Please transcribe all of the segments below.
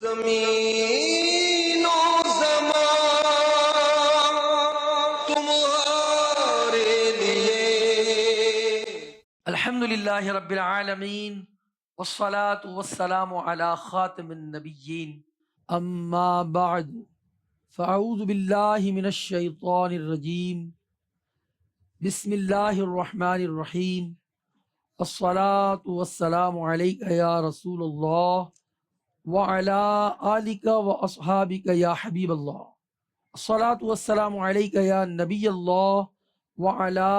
زمین و زمان تمہارے لیے۔ الحمدللہ رب العالمین والصلاة والسلام علی خاتم النبیین، اما بعد فاعوذ باللہ من الشیطان الرجیم، بسم اللہ الرحمن الرحیم، الصلاة والسلام علیک یا رسول اللہ وعلى آلک واصحابک یا حبیب اللہ، الصلاۃ والسلام علیک یا نبی اللہ وعلى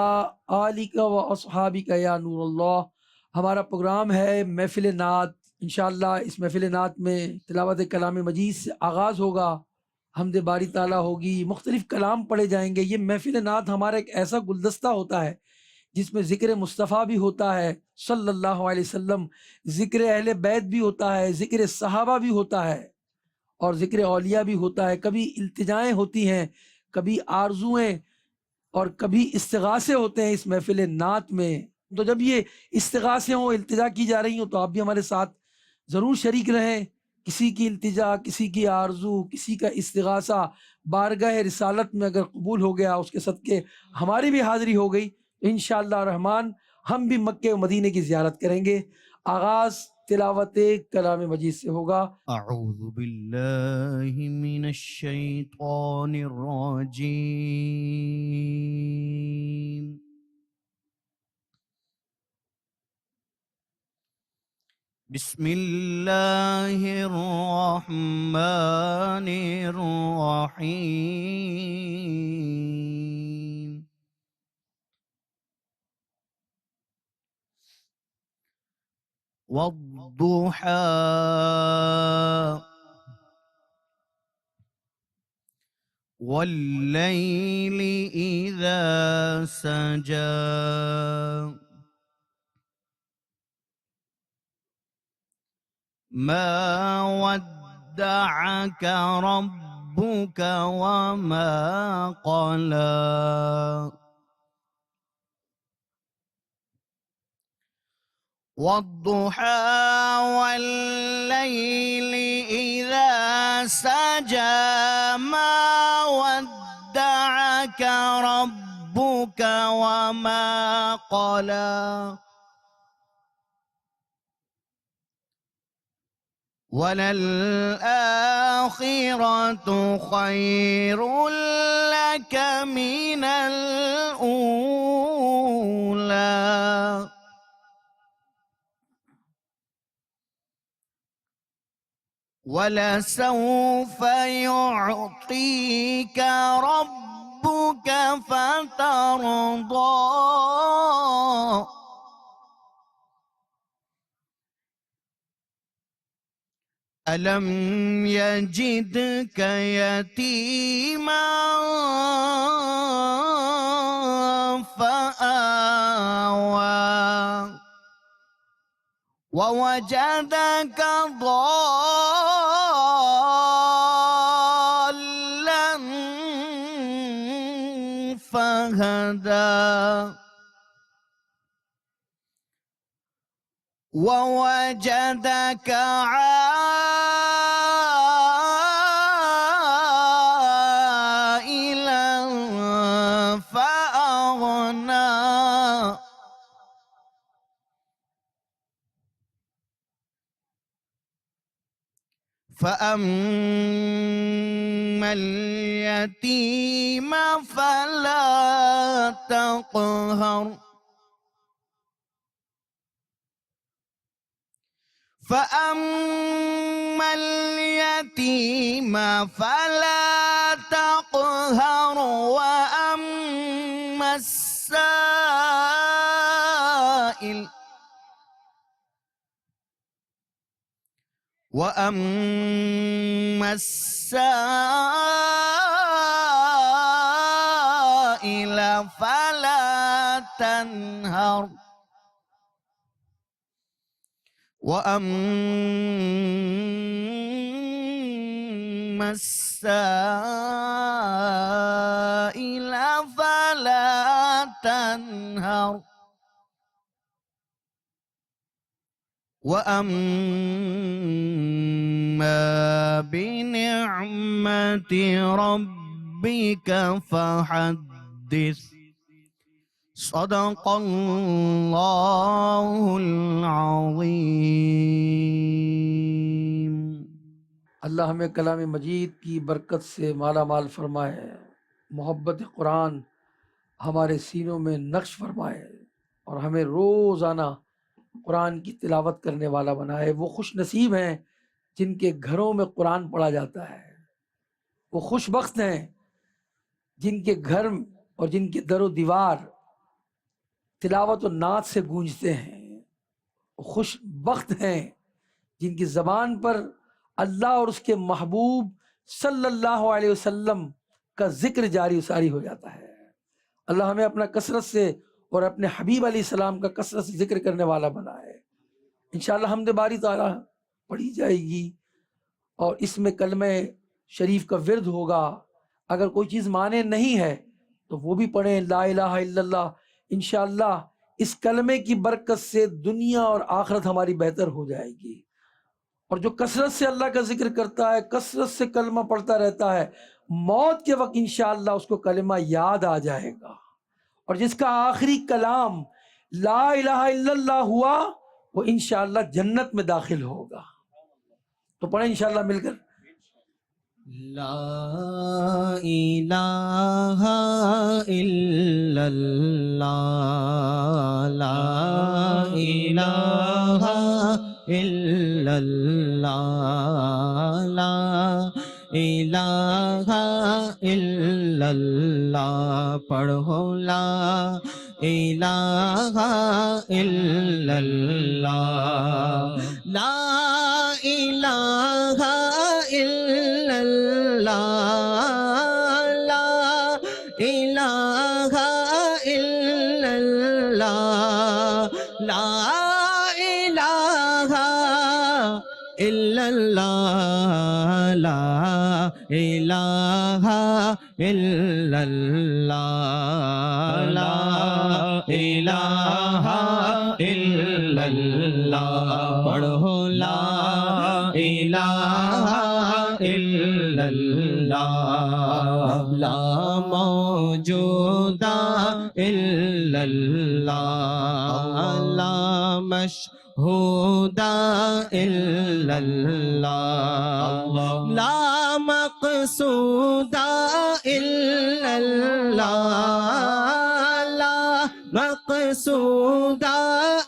آلک واصحابک یا نور اللہ۔ ہمارا پروگرام ہے محفل نعت۔ انشاءاللہ اس محفل نعت میں تلاوت کلام مجید سے آغاز ہوگا، حمد باری تعالیٰ ہوگی، مختلف کلام پڑھے جائیں گے۔ یہ محفل نعت ہمارا ایک ایسا گلدستہ ہوتا ہے جس میں ذکر مصطفیٰ بھی ہوتا ہے صلی اللہ علیہ وسلم، ذکر اہل بیت بھی ہوتا ہے، ذکر صحابہ بھی ہوتا ہے، اور ذکر اولیاء بھی ہوتا ہے۔ کبھی التجائیں ہوتی ہیں، کبھی آرزویں، اور کبھی استغاثے ہوتے ہیں اس محفل نعت میں۔ تو جب یہ استغاثے ہوں، التجا کی جا رہی ہوں، تو آپ بھی ہمارے ساتھ ضرور شریک رہیں۔ کسی کی التجا، کسی کی آرزو، کسی کا استغاثہ بارگاہ رسالت میں اگر قبول ہو گیا، اس کے صدقے ہماری بھی حاضری ہو گئی، تو انشاءاللہ الرحمن ہم بھی مکہ و مدینے کی زیارت کریں گے۔ آغاز تلاوت کلام مجید سے ہوگا۔ اعوذ باللہ من الشیطان الرجیم، بسم اللہ الرحمن الرحیم، والضحى والليل إذا سجى، ما ودعك ربك وما قلى، والضحى والليل إذا سجى، ما ودعك ربك وما قلى، وللآخرة خير لك من الأولى، ولسوف يعطيك ربك فترضى، ألم يجدك يتيما فآوى، ووجدك ضالا فهدى، ووجدك عائلا فأغنى، فأما اليتيم فلا تقهر، فأما اليتيم فلا تقهر، وأما السائل فلا تنهر، وأما السائل فلا تنهر، وأما بنعمة ربك فحدث صدق الله العظيم. اللہ ہمیں کلام مجید کی برکت سے مالا مال فرمائے، محبت قرآن ہمارے سینوں میں نقش فرمائے اور ہمیں روزانہ قرآن کی تلاوت کرنے والا بنائے۔ وہ خوش نصیب ہیں جن کے گھروں میں قرآن پڑھا جاتا ہے، وہ خوش بخت ہیں جن کے گھر اور جن کے در و دیوار تلاوت و نعت سے گونجتے ہیں، وہ خوش بخت ہیں جن کی زبان پر اللہ اور اس کے محبوب صلی اللہ علیہ وسلم کا ذکر جاری و ساری ہو جاتا ہے۔ اللہ ہمیں اپنا کثرت سے اور اپنے حبیب علیہ السلام کا کثرت سے ذکر کرنے والا بنائے۔ انشاءاللہ حمد باری تعالیٰ پڑھی جائے گی اور اس میں کلمہ شریف کا ورد ہوگا۔ اگر کوئی چیز مانے نہیں ہے تو وہ بھی پڑھیں، لا الہ الا اللہ۔ انشاءاللہ اس کلمے کی برکت سے دنیا اور آخرت ہماری بہتر ہو جائے گی۔ اور جو کثرت سے اللہ کا ذکر کرتا ہے، کثرت سے کلمہ پڑھتا رہتا ہے، موت کے وقت انشاءاللہ اس کو کلمہ یاد آ جائے گا، اور جس کا آخری کلام لا الہ الا اللہ ہوا وہ انشاءاللہ جنت میں داخل ہوگا۔ تو پڑھیں انشاءاللہ مل کر، لا الہ الا اللہ، لا الہ الا اللہ، لا الہ الا اللہ، پڑھو لا الہ الا اللہ، لا الہ الا اللہ، لا الہ الا اللہ، لا الہ الا اللہ، لا الہ الا اللہ، لا الہ الا اللہ، پڑھو لا الہ الا اللہ، لا موجود الا اللہ، لا مشہود الا اللہ، لا مقصود الا اللہ، لا مقصود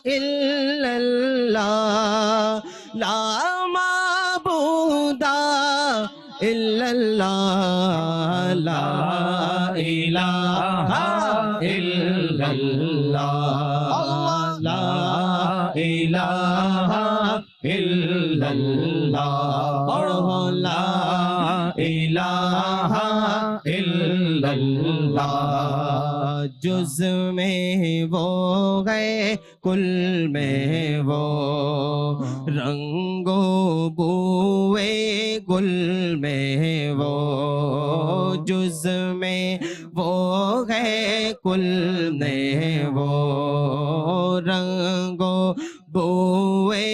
الا اللہ، لا معبود الا اللہ، لا الہ الا اللہ، لا الہ الا اللہ، پڑھو لا الہ الا اللہ، جز میں وہ ہے کل میں وہ، رنگ و بوئے گل میں وہ، جز میں وہ ہے کل میں وہ، رنگ و بوئے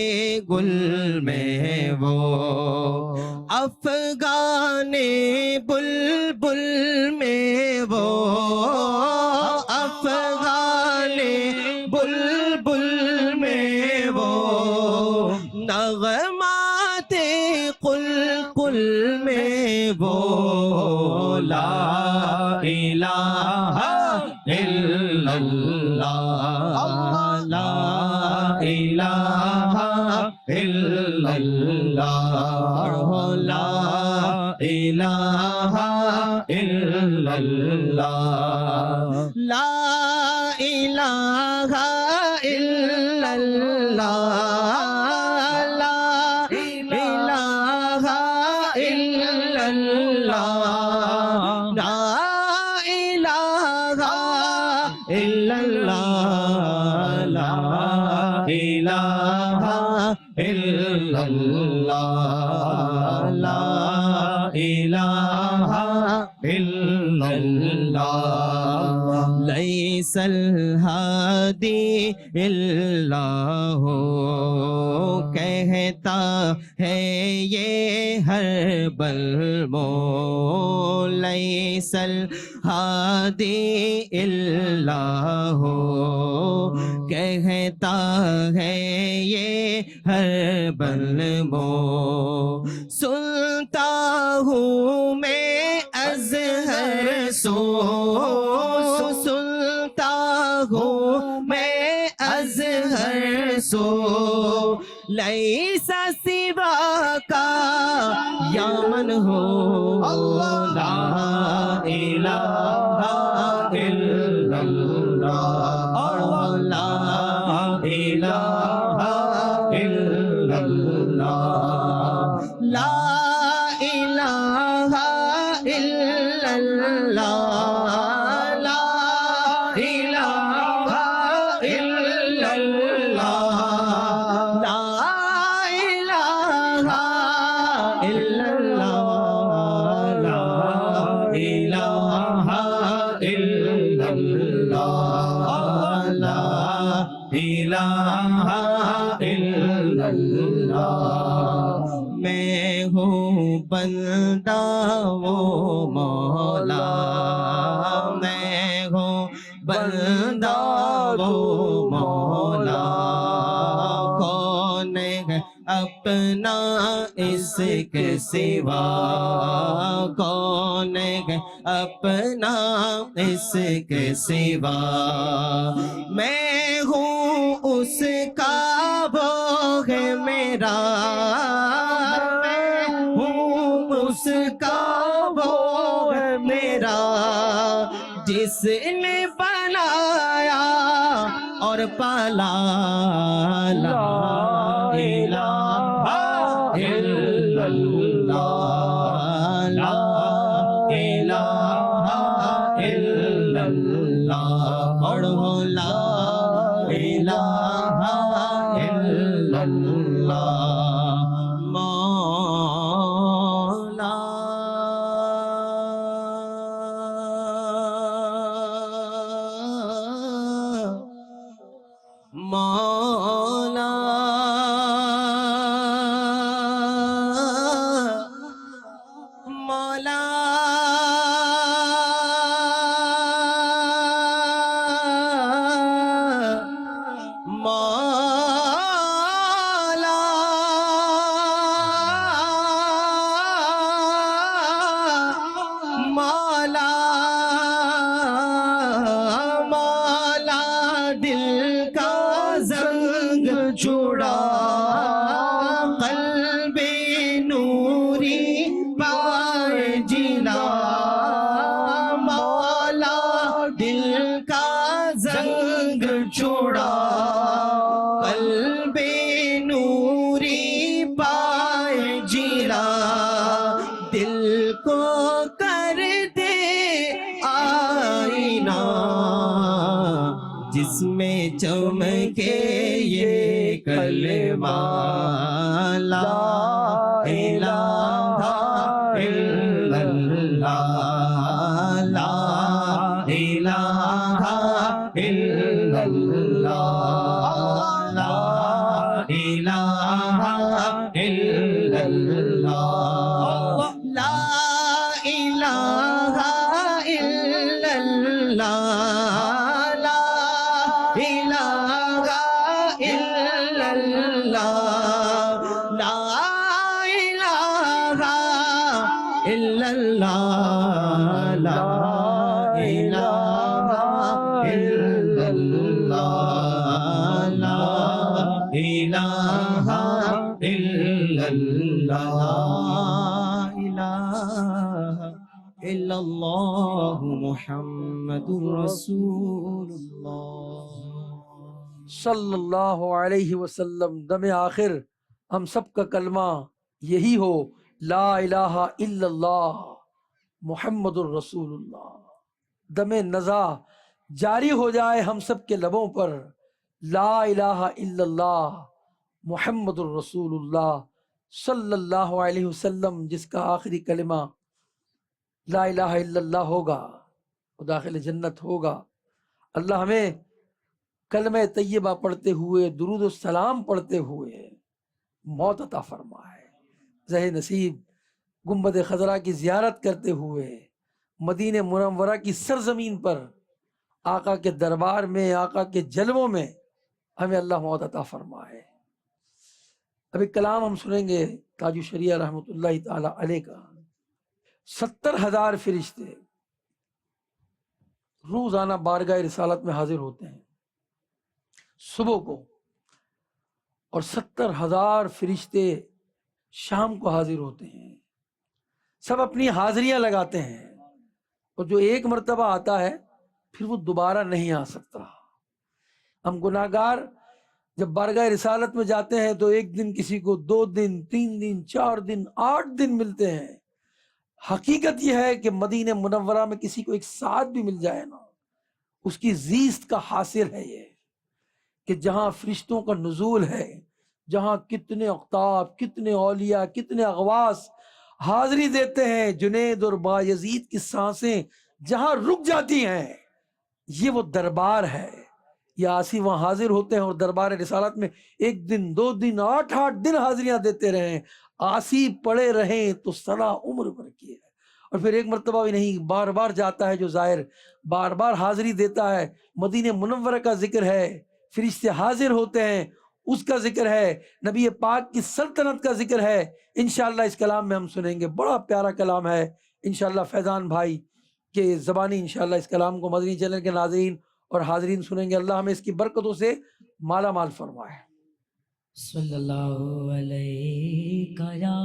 گل میں وہ، افغان بلبل میں وہ، افغان بلبل میں وہ، نغمات قلقل میں وہ، لا الہ الا اللہ، لا الہ الا اللہ، لا الہ الا اللہ، لا الہ الا اللہ، لا الہ الا اللہ، لا الہ الا اللہ، لا الہ الا اللہ، لا الہ الا اللہ، لیس الہادی الا ہو، کہتا ہے یہ ہر بلبو لیس الہادی الا ہو، کہتا ہے یہ ہر بلبو، سنتا ہوں میں ازہر سو، سنتا ہوں میں ازہر سو، لیسا سوا کا یا من ہو، لا الہ الا اللہ، لا الہ الا اللہ، لا الہ الا اللہ، لا الہ الا اللہ، لا الہ الا اللہ، لا الہ الا اللہ، لا الہ الا اللہ، میں ہوں بندہ وہ مولا، میں ہوں بندہ وہ مولا، کون ہے اپنا اس کے سوا، کون ہے اپنا اس کے سوا، میں ہوں اس کا وہ ہے میرا، میں ہوں اس کا وہ ہے میرا، جس نے بنایا اور پالا، لا الہ الا اللہ، لا الہ الا اللہ، پڑھو لا الہ الا اللہ، مولا مولا مولا مولا مولا، دل کا زنگ چھڑا، قلب نوری پائے جلا، مولا دل کا زنگ چھڑا، قلب نوری پائے جلا، دل کو کر دے آئینہ، جس میں چمکے یہ کلمہ، لا الہ الا اللہ، لا الہ الا اللہ، لا الہ الا اللہ، لا الہ الا اللہ، لا الہ الا اللہ، لا الہ الا اللہ، لا الہ الا اللہ، لا الہ الا اللہ، لا الہ الا اللہ، محمد رسول اللہ صلی اللہ علیہ وسلم۔ دم آخر ہم سب کا کلمہ یہی ہو، لا الہ الا اللہ محمد الرسول اللہ۔ دم نزا جاری ہو جائے ہم سب کے لبوں پر، لا الہ الا اللہ محمد الرسول اللہ صلی اللہ علیہ وسلم، جس کا آخری کلمہ لا الہ الا اللہ ہوگا وہ داخل جنت ہوگا۔ اللہ ہمیں کلمہ طیبہ پڑھتے ہوئے، درود و سلام پڑھتے ہوئے موت عطا فرمائے۔ زہ نصیب گنبد خضرا کی زیارت کرتے ہوئے مدینہ منورہ کی سرزمین پر آقا کے دربار میں، آقا کے جلووں میں ہمیں اللہ موت عطا فرمائے۔ ابھی کلام ہم سنیں گے تاج الشریعہ رحمۃ اللہ تعالی علیہ کا۔ 70,000 فرشتے روزانہ بارگاہ رسالت میں حاضر ہوتے ہیں صبح کو، اور 70,000 فرشتے شام کو حاضر ہوتے ہیں۔ سب اپنی حاضریاں لگاتے ہیں، اور جو ایک مرتبہ آتا ہے پھر وہ دوبارہ نہیں آ سکتا۔ ہم گناہگار جب بارگاہ رسالت میں جاتے ہیں تو ایک دن کسی کو 2 دن، 3 دن، 4 دن، 8 دن ملتے ہیں۔ حقیقت یہ ہے کہ مدینہ منورہ میں کسی کو ایک ساتھ بھی مل جائے نا، اس کی زیست کا حاصل ہے یہ کہ جہاں فرشتوں کا نزول ہے، جہاں کتنے اقطاب، کتنے اولیاء، کتنے اغواس حاضری دیتے ہیں، جنید اور بایزید کی سانسیں جہاں رک جاتی ہیں، یہ وہ دربار ہے۔ یہ آسی وہاں حاضر ہوتے ہیں، اور دربار رسالت میں 1 دن، 2 دن، 8 دن حاضریاں دیتے رہیں، آسی پڑے رہیں تو سلا عمر بھر کی ہے۔ اور پھر ایک مرتبہ بھی نہیں، بار بار جاتا ہے جو زائر، بار بار حاضری دیتا ہے۔ مدینہ منورہ کا ذکر ہے، فرشتے حاضر ہوتے ہیں، اس کا ذکر ہے، نبی پاک کی سلطنت کا ذکر ہے۔ انشاءاللہ اس کلام میں ہم سنیں گے، بڑا پیارا کلام ہے انشاءاللہ فیضان بھای کے زبانی انشاءاللہ اس کلام کو مدنی چینل کے ناظرین اور حاضرین سنیں گے۔ اللہ ہمیں اس کی برکتوں سے مالا مال فرمائے۔ صلی اللہ علیہ یا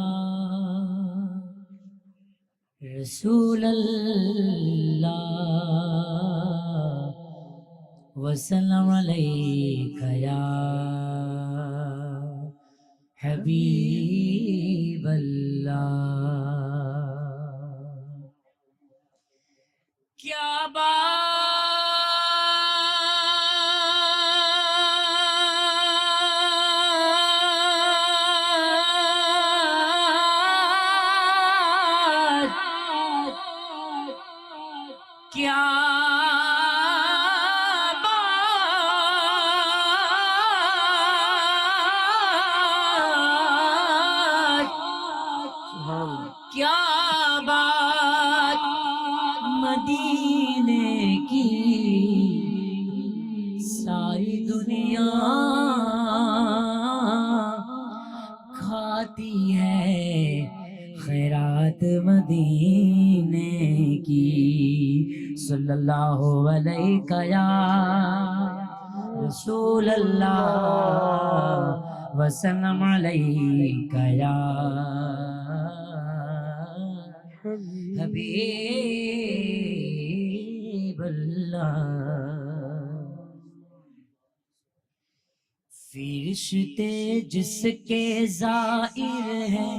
رسول اللہ وسلم علیک یا حبیب اللہ۔ کیا کیا کیا بات مدینے کی ساری دنیا کھاتی ہے خیرات مدینے کی۔ صلی اللہ علیہ یا رسول اللہ وسلم علیک یا حبیب اللہ۔ فرشتے جس کے زائر ہیں،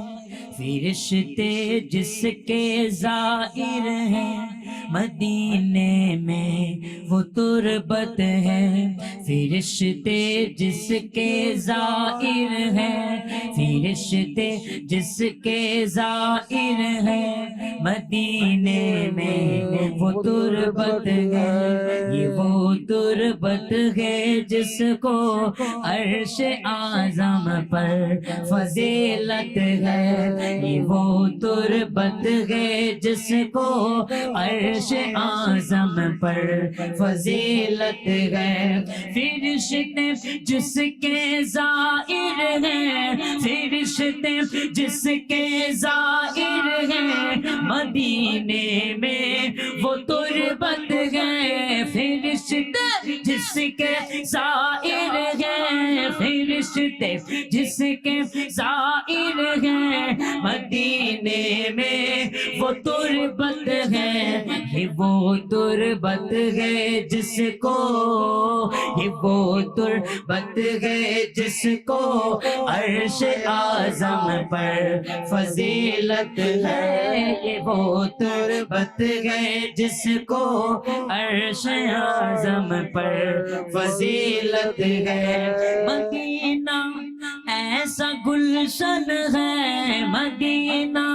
فرشتے جس کے زائر ہیں، مدینے میں وہ تربت ہے۔ فرشتے جس کے زائر ہیں، فرشتے جس کے زائر ہیں، مدینے میں وہ تربت ہے۔ یہ وہ تربت ہے جس کو عرش اعظم پر فضیلت ہے۔ یہ وہ تربت ہے جس کو عرش اعظم پر فضیلت ہے۔ فرشتے جس کے زائر ہیں، فرشتے جس کے زائر ہیں، مدینے میں وہ تربت ہے۔ فرشتے جس کے زائر ہیں، فرشتے جس کے زائر ہیں، مدینے میں وہ تربت ہے۔ یہ وہ تربت ہے جس کو، یہ وہ تربت ہے جس کو عرش اعظم پر فضیلت ہے۔ یہ وہ تربت ہے جس کو عرش اعظم پر فضیلت ہے۔ مدینہ ایسا گلشن ہے، مدینہ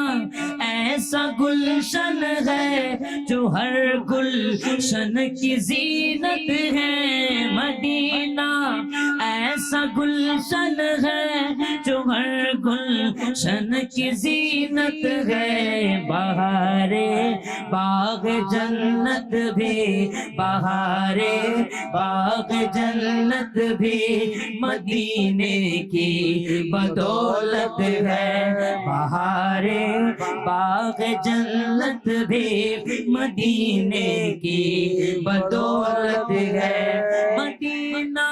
ایسا ایسا گلشن ہے جو ہر گلشن کی زینت ہے مدینہ ایسا گلشن ہے جو ہر گلشن کی زینت ہے بہارے باغ جنت بھی بہارے باغ جنت بھی مدینے کی بدولت ہے بہارے باغ جنت بھی مدینے کی بدولت ہے مدینہ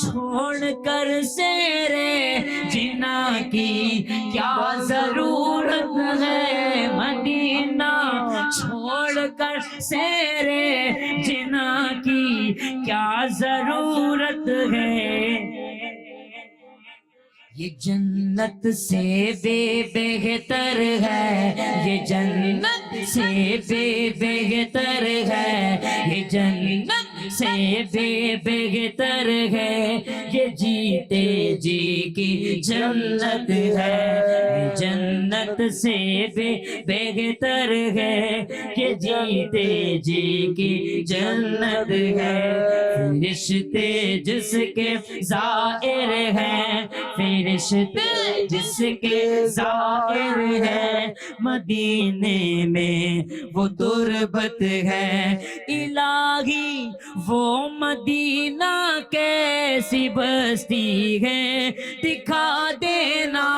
چھوڑ کر سیرے جنا کی کیا ضرورت ہے مدینہ چھوڑ کر سیرے جنا کی کیا ضرورت ہے یہ جنت سے بے بہتر ہے یہ جنت سے بے بہتر ہے یہ جنت سے بے بہتر ہے یہ جیتے جی کی جنت ہے یہ جنت سے بے بہتر ہے یہ جیتے جی کی جنت ہے فرشتے جس کے زائر ہیں فرشتے جس کے زائر ہیں مدینے میں وہ تربت ہے الہی وہ مدینہ کیسی بستی ہے دکھا دینا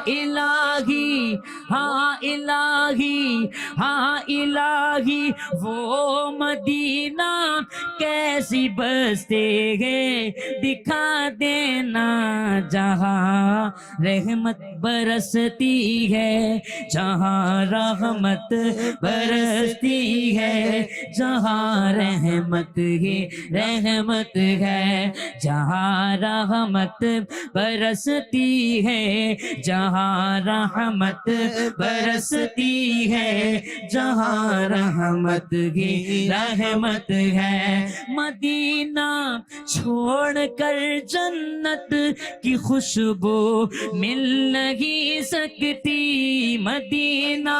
الہی ہاں الہی ہاں الہی وہ مدینہ کیسی بستی ہے دکھا دینا جہاں رحمت برستی ہے جہاں رحمت برستی ہے جہاں رحمت ہی رحمت ہے جہاں رحمت برستی ہے جہاں رحمت برستی ہے جہاں رحمت ہی رحمت ہے مدینہ چھوڑ کر جنت کی خوشبو مل نہیں سکتی مدینہ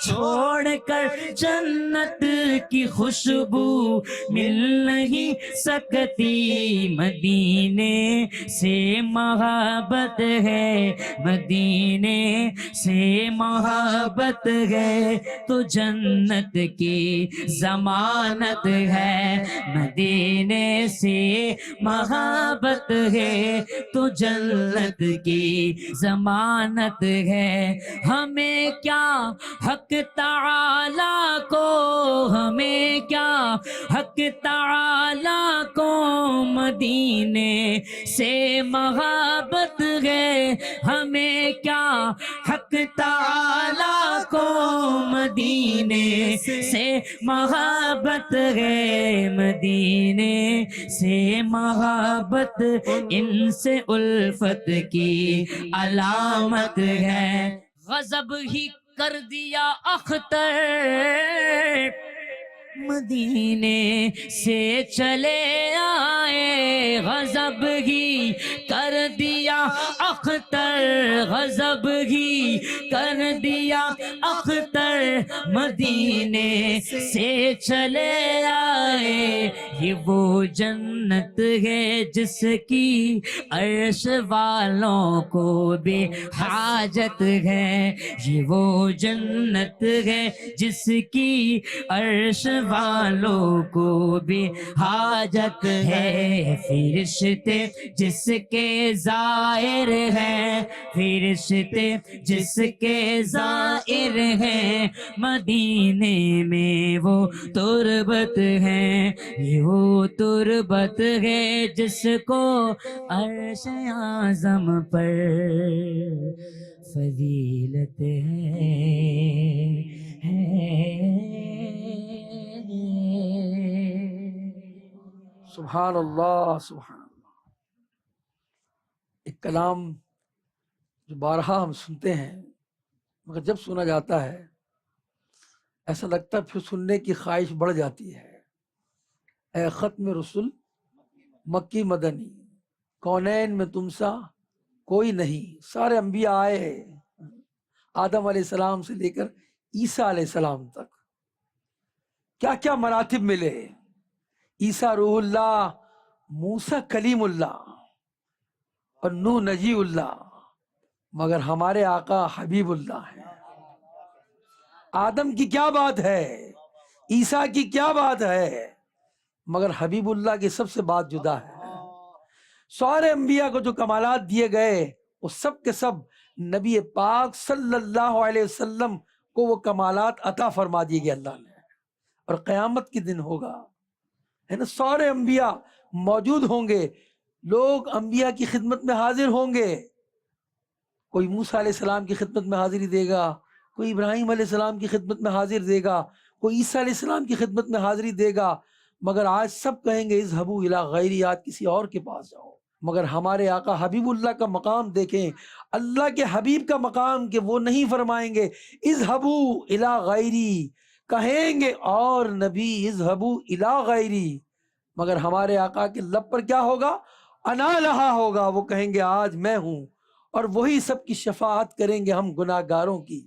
چھوڑ کر جنت کی خوشبو مل نہیں سکتی مدینے سے محبت ہے مدینے سے محبت ہے تو جنت کی ضمانت ہے مدینے سے محبت ہے تو جنت کی ضمانت ہے ہمیں کیا حق تعالی کو ہمیں کیا حق تعالی کو مدینے سے محبت ہے ہمیں کیا حق تعالی کو مدینے سے محبت ہے مدینے سے محبت ان سے الفت کی علامت ہے غضب ہی کر دیا اختر مدینے سے چلے آئے غضب ہی کر دیا اختر غضب ہی کر دیا اختر مدینے سے چلے آئے یہ وہ جنت ہے جس کی عرش والوں کو بھی حاجت ہے یہ وہ جنت ہے جس کی عرش والوں کو بھی حاجت ہے فرشتے جس کے زائر ہیں فرشتے جس کے زائر ہیں مدینے میں وہ تربت ہے یہ وہ تربت ہے جس کو عرش اعظم پر فضیلت سبحان اللہ سبحان اللہ. ایک کلام جو بارہا ہم سنتے ہیں مگر جب سنا جاتا ہے ایسا لگتا ہے پھر سننے کی خواہش بڑھ جاتی ہے. اے ختم رسول مکی مدنی کونین میں تم سا کوئی نہیں. سارے انبیاء آئے آدم علیہ السلام سے لے کر عیسیٰ علیہ السلام تک کیا کیا مراتب ملے. عیسیٰ روح اللہ، موسیٰ کلیم اللہ اور نوح نجی اللہ، مگر ہمارے آقا حبیب اللہ ہیں. آدم کی کیا بات ہے، عیسیٰ کی کیا بات ہے، مگر حبیب اللہ کی سب سے بات جدا ہے. سارے انبیاء کو جو کمالات دیے گئے وہ سب کے سب نبی پاک صلی اللہ علیہ وسلم کو وہ کمالات عطا فرما دیے گئے اللہ نے. اور قیامت کے دن ہوگا ہے نا، سارے انبیاء موجود ہوں گے، لوگ انبیاء کی خدمت میں حاضر ہوں گے. کوئی موسیٰ علیہ السلام کی خدمت میں حاضری دے گا، کوئی ابراہیم علیہ السلام کی خدمت میں حاضر دے گا، کوئی عیسیٰ علیہ السلام کی خدمت میں حاضری دے گا، مگر آج سب کہیں گے اذهبوا الی غیری، آج کسی اور کے پاس جاؤ. مگر ہمارے آقا حبیب اللہ کا مقام دیکھیں، اللہ کے حبیب کا مقام، کہ وہ نہیں فرمائیں گے اذهبوا الی غیری، کہیں گے اور نبی اذهبوا الی غیری، مگر ہمارے آقا کے لب پر کیا ہوگا، انا لہا ہوگا. وہ کہیں گے آج میں ہوں، اور وہی سب کی شفاعت کریں گے ہم گناہ گاروں کی.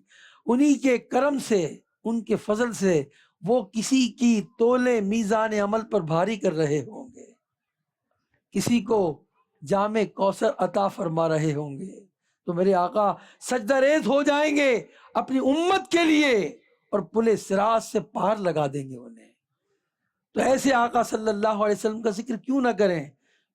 انہی کے کرم سے، ان کے فضل سے وہ کسی کی تولے میزان عمل پر بھاری کر رہے ہوں گے، کسی کو جام کوثر عطا فرما رہے ہوں گے. تو میرے آقا سجدہ ریز ہو جائیں گے اپنی امت کے لیے، اور پل صراط سے پار لگا دیں گے انہیں. تو ایسے آقا صلی اللہ علیہ وسلم کا ذکر کیوں نہ کریں،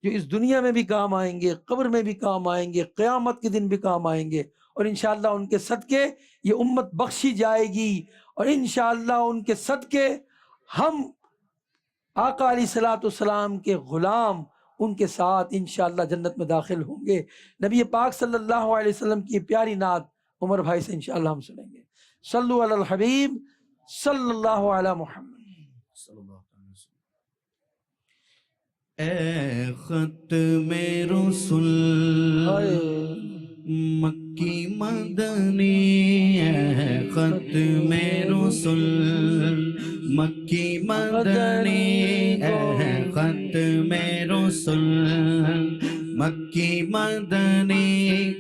جو اس دنیا میں بھی کام آئیں گے، قبر میں بھی کام آئیں گے، قیامت کے دن بھی کام آئیں گے. اور انشاءاللہ ان کے صدقے یہ امت بخشی جائے گی، اور انشاءاللہ ان کے صدقے ہم آقا علیہ الصلوۃ والسلام کے غلام ان کے ساتھ انشاءاللہ جنت میں داخل ہوں گے. نبی پاک صلی اللہ علیہ وسلم کی پیاری نعت عمر بھائی سے انشاءاللہ ہم سنیں گے. صلو علی الحبیب صلی اللہ علی محمد. اے ختم رسول مکی مدنی، اے ختم رسول مکی مدنی، اے ختم رسول مکی مدنی،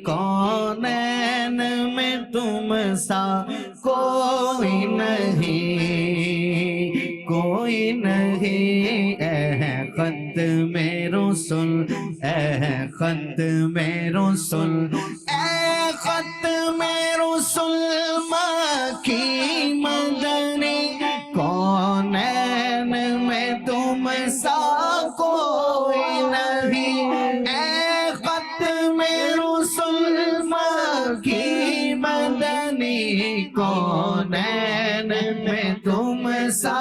کونین میں تم سا کوئی نہیں، کوئی نہیں. اے ختم رسول، اے ختم رسول، اے ختم رسول مکی مدنی، کونین میں تم سا کوئی نہیں. اے ختم رسول مکی مدنی، کونین میں تم سا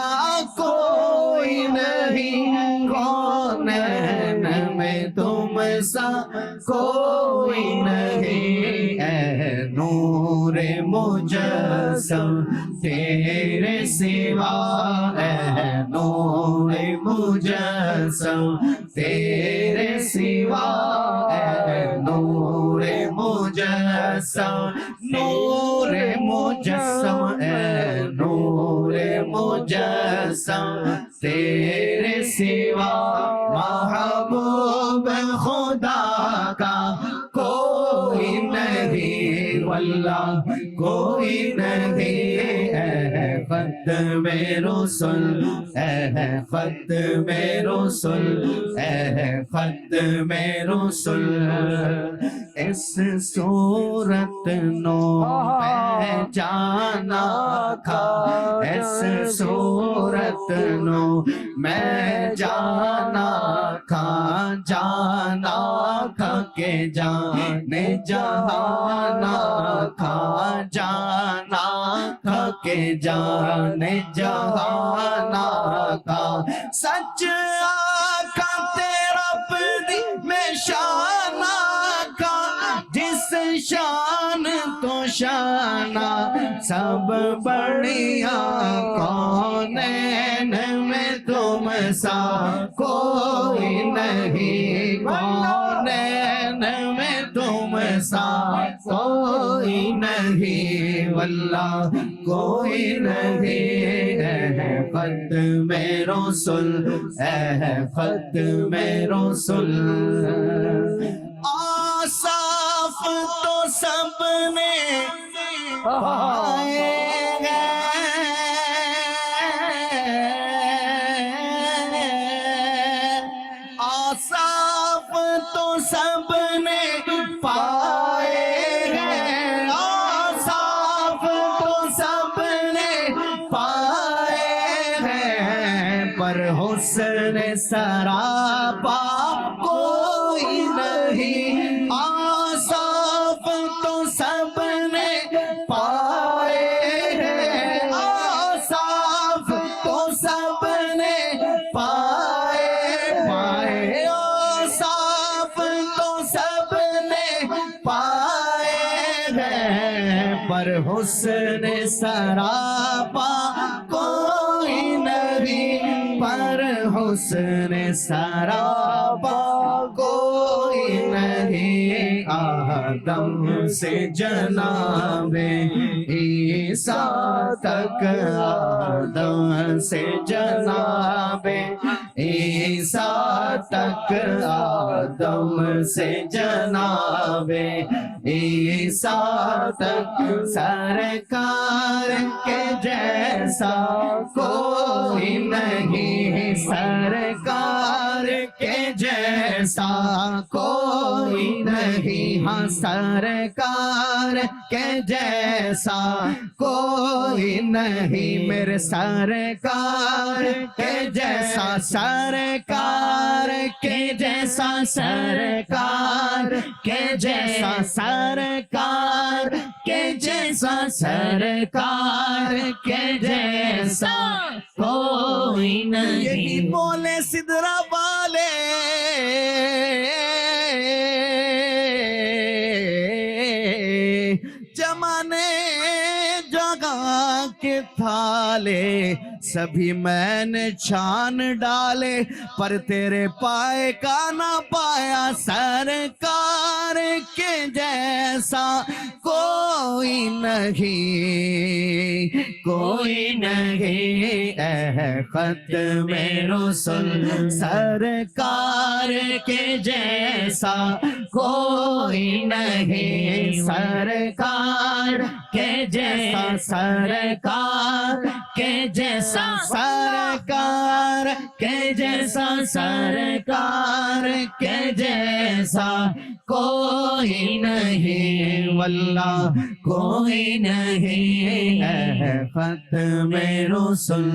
کوئی نہیں، کونین میں تم سا کوئی نہیں. اے نور مجسم تیرے سوا، اے نور مجسم تیرے سوا، اے نور مجسم، نور مجسم، اے نور مجسم تیرے سوا، محبوب خدا کا کوئی نہیں، واللہ کوئی نہیں. اے ختم رسول، اے ختم رسول، اے ختم رسول، اس صورت نو میں جانا کھا، اس صورت نو میں جانا کھا، جانا کھا کے جانے جہانا کھا، جانا کھا کے جانے جہانا کھا. سچ آقا تیرا اپنی میں شان آقا، جس شان تو شانہ سب بڑھیا، کونین میں تم سا کوئی نہیں، کونین میں تم سا کوئی نہیں، واللہ کوئی نہیں. اے ختم رسول، اے ختم رسول، آصاف تو سب نے پائے ہیں، سراپا کوئی نہیں، پر حسن سراپا کوئی نہیں، آدم سے جناب عیسیٰ تک، آدم سے جناب عیسیٰ تک، آدم سے جناب عیسیٰ تک، سرکار کے جیسا کوئی نہیں، سرکار کے جیسا کوئی نہیں، ہاں سرکار کے جیسا کوئی نہیں، میرے سرکار کے جیسا، سرکار کے جیسا، سرکار کے جیسا، سرکار کے جیسا، سرکار کے جیسا کوئی نہیں۔ یہی بولے سدرا والے، جمانے جگہ کے تھالے سبھی میں نے چھان ڈالے، پر تیرے پائے کا نہ پایا، سرکار کے جیسا کوئی نہیں، کوئی نہیں، اے ختم رسول، سرکار کے جیسا کوئی نہیں، سرکار کے جیسا، سرکار کے جیسا، سرکار کے جیسا، سرکار کے جیسا کوئی نہیں، واللہ کوئی نہیں، اے ختم رسول۔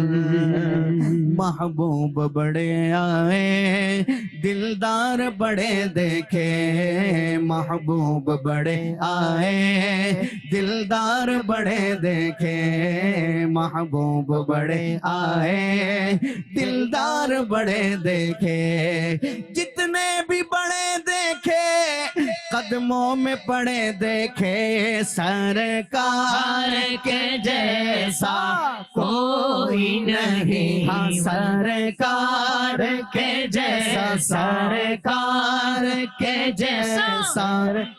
محبوب بڑے آئے، دلدار بڑے دیکھے، محبوب بڑے آئے، دلدار بڑے دیکھے، محبوب بڑے آئے، دلدار بڑے دیکھے، جتنے بھی بڑے دیکھے قدموں میں پڑے دیکھے، سرکار کے جیسا کوئی نہیں، ہاں سرکار کے جیسا، سرکار کے جیسا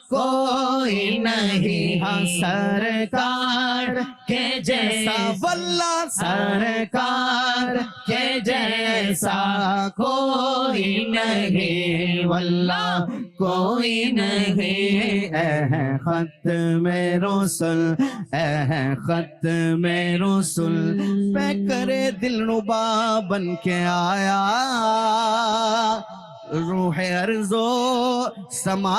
کوئی نہیں، ہاں سرکار کے جیسا، واللہ سرکار کے جیسا کوئی نہیں، واللہ کوئی نہیں، اے ختم رسول، اے ختم رسول، پہ کرے دل ربا بن کے آیا، روح ارض و سما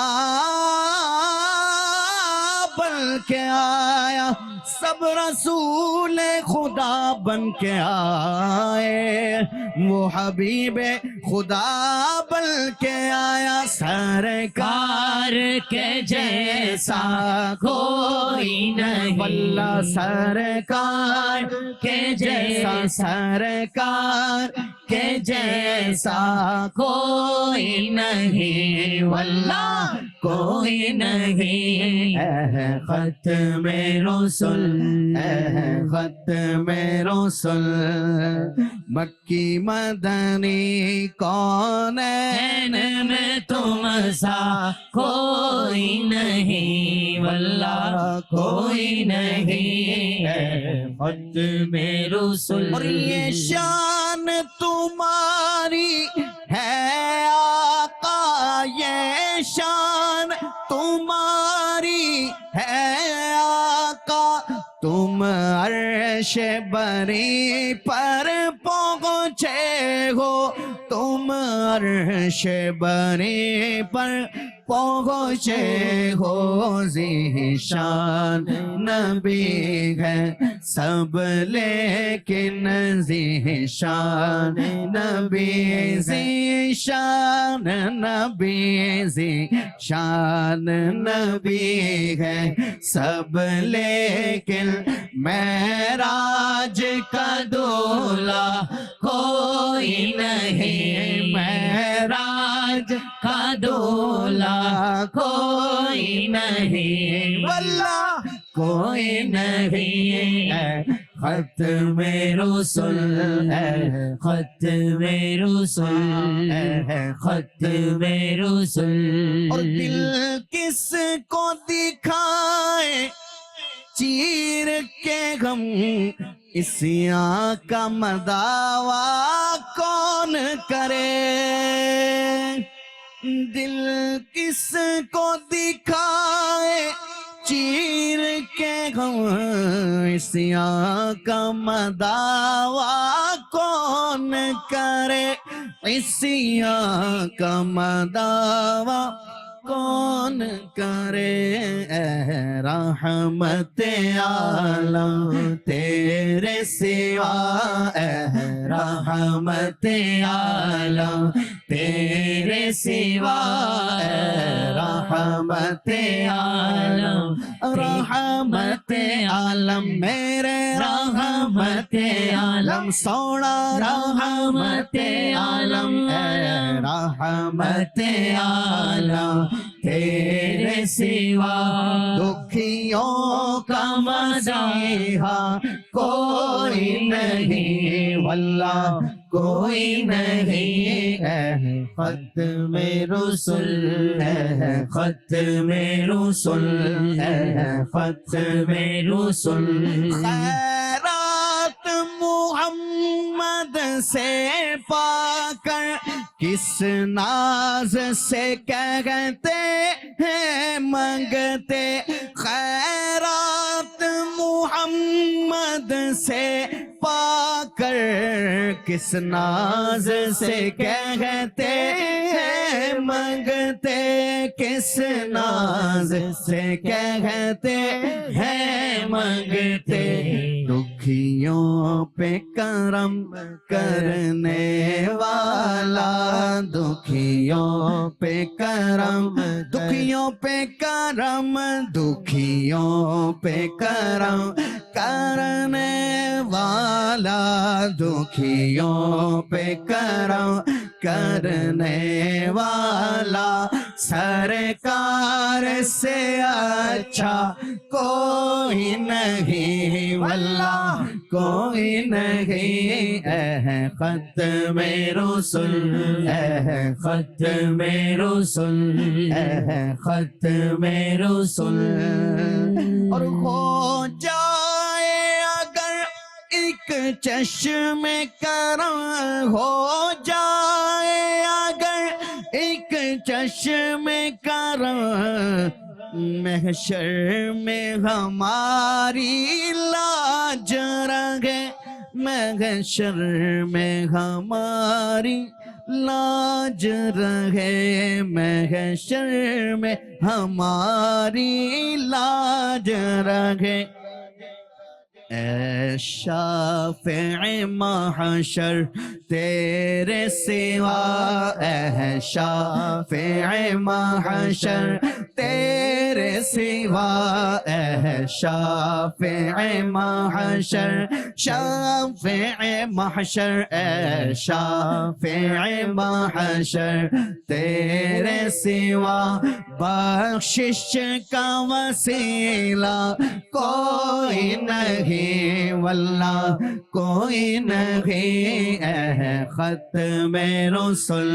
بن کے آیا، سب رسول خدا بن کے آئے، وہ حبیب خدا بن کے آیا، سرکار کے جیسا کوئی نہیں، واللہ سرکار کے جیسا، سرکار کے جیسا کوئی نہیں، واللہ کوئی نہیں، اے ختم رسول، اے ختم رسول، مکی مدنی کونین میں تم سا کوئی نہیں، واللہ کوئی نہیں، اے ختم رسول۔ اور یہ شان تمہاری ہے آقا، یہ شان تمہاری ہے آقا، تم عرش بری پر پہنچے ہو، تم عرش بری پر پہنچے ہو، ذیشان نبی ہے سب لیکن ذیشان نبی، ذیشان نبی، ذیشان نبی ہے سب لیکن معراج کا دولہ کوئی نہیں، معراج کا دولہ کوئی نہیں، واللہ کوئی نہیں ہے ختم رسول ختم رسول ختم رسول اور دل کس کو دکھائے چیر کے غم اسیاں کا مداوا کون کرے دل کس کو دکھائے چیر کے غم اسیاں کا مداوا کون کرے اسیاں کا مداوا کون کرے رحمت عالم تیرے سوا رحمت عالم تیرے سوا رحمت عالم رحمت عالم میرے رحمت عالم سونا رحمت عالم رحمت عالم تیرے سوا دکھیوں کا مسیحا کوئی نہیں واللہ کوئی نہیں ختم رسول ختم رسول ختم رسول خیرات محمد سے پا کر کس ناز سے کہتے ہیں منگتے خیرات محمد سے پا کر کس ناز سے کہتے ہیں منگتے کس ناز سے کہتے ہیں منگتے دکھیوں پہ کرم کرنے والا دکھیوں پہ کرم دکھیوں پہ کرم دکھیوں پہ کرم کرنے والا دکھیوں پہ کرم کرنے والا سرکار سے اچھا کوئی نہیں واللہ کوئی نہیں ختم رسول ختم رسول ختم رسول اور ہو جائے اگر ایک چشم کرم ہو جائے اگر ایک چشم کرم محشر میں ہماری لاج رہے محشر میں ہماری لاج رہے محشر میں ہماری لاج رہے اے شافع محشر تیرے سوا اے شافع محشر تیرے سوا اے شافع محشر شافع محشر اے شافع محشر تیرے سوا بخشش کا وسیلہ کوئی نہیں واللہ کوئی نہیں ختم رسول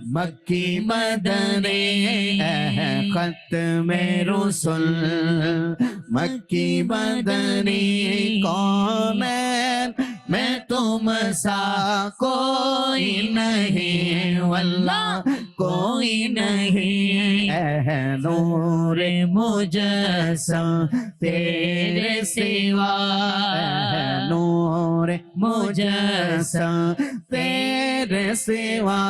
مکی مدنی ختم رسول مکی مدنی کونین میں تم سا کوئی نہیں واللہ کوئی نہیں نور مجسم تیرے سوا نور مجسم تیرے سوا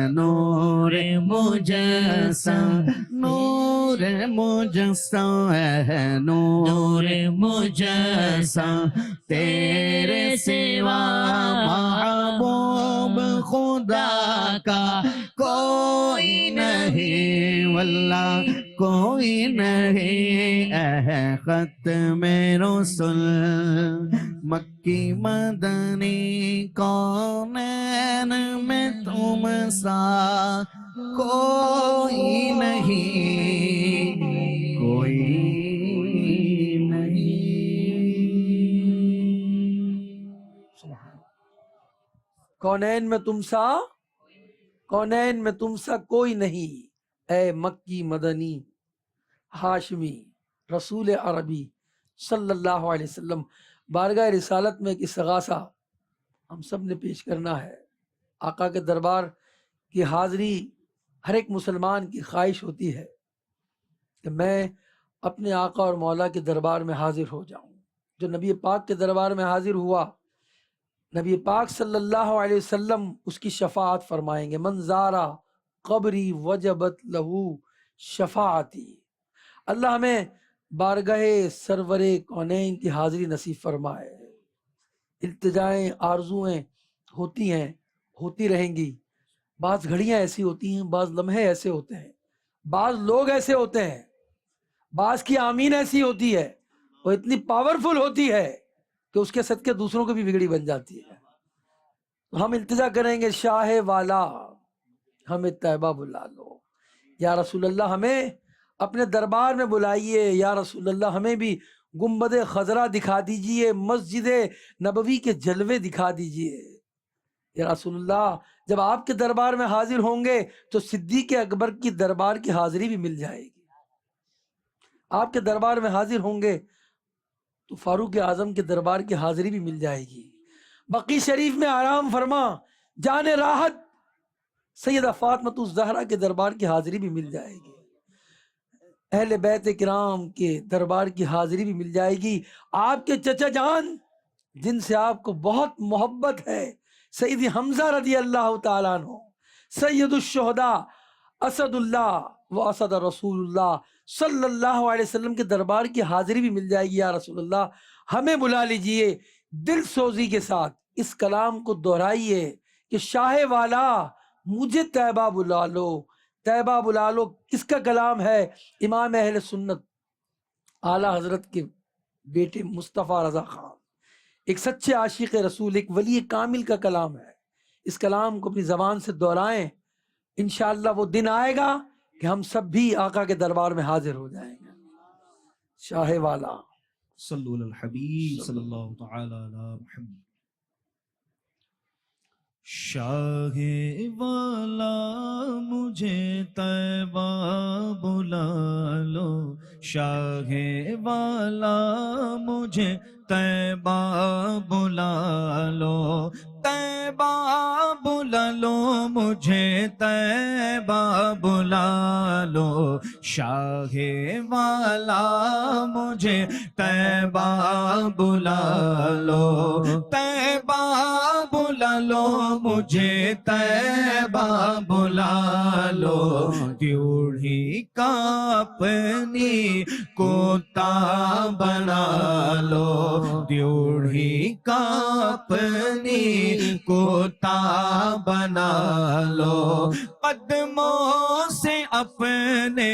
نور مجسم نور مجسم نور مجسم تیرے سوا محبوب خدا کا کوئی نہیں واللہ کوئی نہیں ختم رسول مکی مدنی کونین میں تم سا کوئی نہیں کوئی کونین میں تم سا کوئی نہیں، اے مکی مدنی ہاشمی رسول عربی صلی اللہ علیہ وسلم۔ بارگاہ رسالت میں ایک استغاثہ ہم سب نے پیش کرنا ہے۔ آقا کے دربار کی حاضری ہر ایک مسلمان کی خواہش ہوتی ہے کہ میں اپنے آقا اور مولا کے دربار میں حاضر ہو جاؤں۔ جو نبی پاک کے دربار میں حاضر ہوا، نبی پاک صلی اللہ علیہ وسلم اس کی شفاعت فرمائیں گے، من زارا قبری وجبت لہو شفاعتی۔ اللہ ہمیں بارگاہ سرور کونین کی حاضری نصیب فرمائے۔ التجائیں آرزویں ہوتی ہیں، ہوتی رہیں گی۔ بعض گھڑیاں ایسی ہوتی ہیں، بعض لمحے ایسے ہوتے ہیں، بعض لوگ ایسے ہوتے ہیں، بعض کی آمین ایسی ہوتی ہے، وہ اتنی پاورفل ہوتی ہے کہ اس کے صدقے دوسروں کو بھی بگڑی بن جاتی ہے۔ ہم التجا کریں گے، شاہ والا ہمیں طیبہ بلا لو، یا رسول اللہ ہمیں اپنے دربار میں بلائیے، یا رسول اللہ ہمیں بھی گنبد خضرا دکھا دیجئے، مسجد نبوی کے جلوے دکھا دیجئے۔ یا رسول اللہ جب آپ کے دربار میں حاضر ہوں گے تو صدیق اکبر کی دربار کی حاضری بھی مل جائے گی، آپ کے دربار میں حاضر ہوں گے تو فاروق اعظم کے دربار کی حاضری بھی مل جائے گی۔ بقی شریف میں آرام فرما جان راحت سیدہ فاطمہ الزہرا کے دربار کی حاضری بھی مل جائے گی، اہل بیت کرام کے دربار کی حاضری بھی مل جائے گی۔ آپ کے چچا جان جن سے آپ کو بہت محبت ہے، سیدی حمزہ رضی اللہ تعالیٰ عنہ، سید الشہداء اسد اللہ و اسد رسول اللہ صلی اللہ علیہ وسلم کے دربار کی حاضری بھی مل جائے گی۔ یا رسول اللہ ہمیں بلا لیجئے، دل سوزی کے ساتھ اس کلام کو دہرائیے کہ شاہ والا مجھے طیبہ بلا لو، طیبہ بلا لو۔ کس کا کلام ہے؟ امام اہل سنت اعلیٰ حضرت کے بیٹے مصطفیٰ رضا خان، ایک سچے عاشق رسول، ایک ولی کامل کا کلام ہے۔ اس کلام کو اپنی زبان سے دہرائیں، انشاءاللہ وہ دن آئے گا کہ ہم سب بھی آقا کے دربار میں حاضر ہو جائیں گے۔ شاہ والا صلو علی الحبیب صلی اللہ تعالی علی محمد۔ شاہ والا مجھے طیبہ بلا لو، شاہ والا مجھے طیبہ بلا لو، طیبہ بلا لو مجھے طیبہ بلا لو، شاہ والا مجھے طیبہ بلا لو، طیبہ بلا لو مجھے طیبہ بلا لو، دیوڑی کا اپنی کوتا بنا لو، دیوڑی کا اپنی کوتا بنا لو، قدموں سے اپنے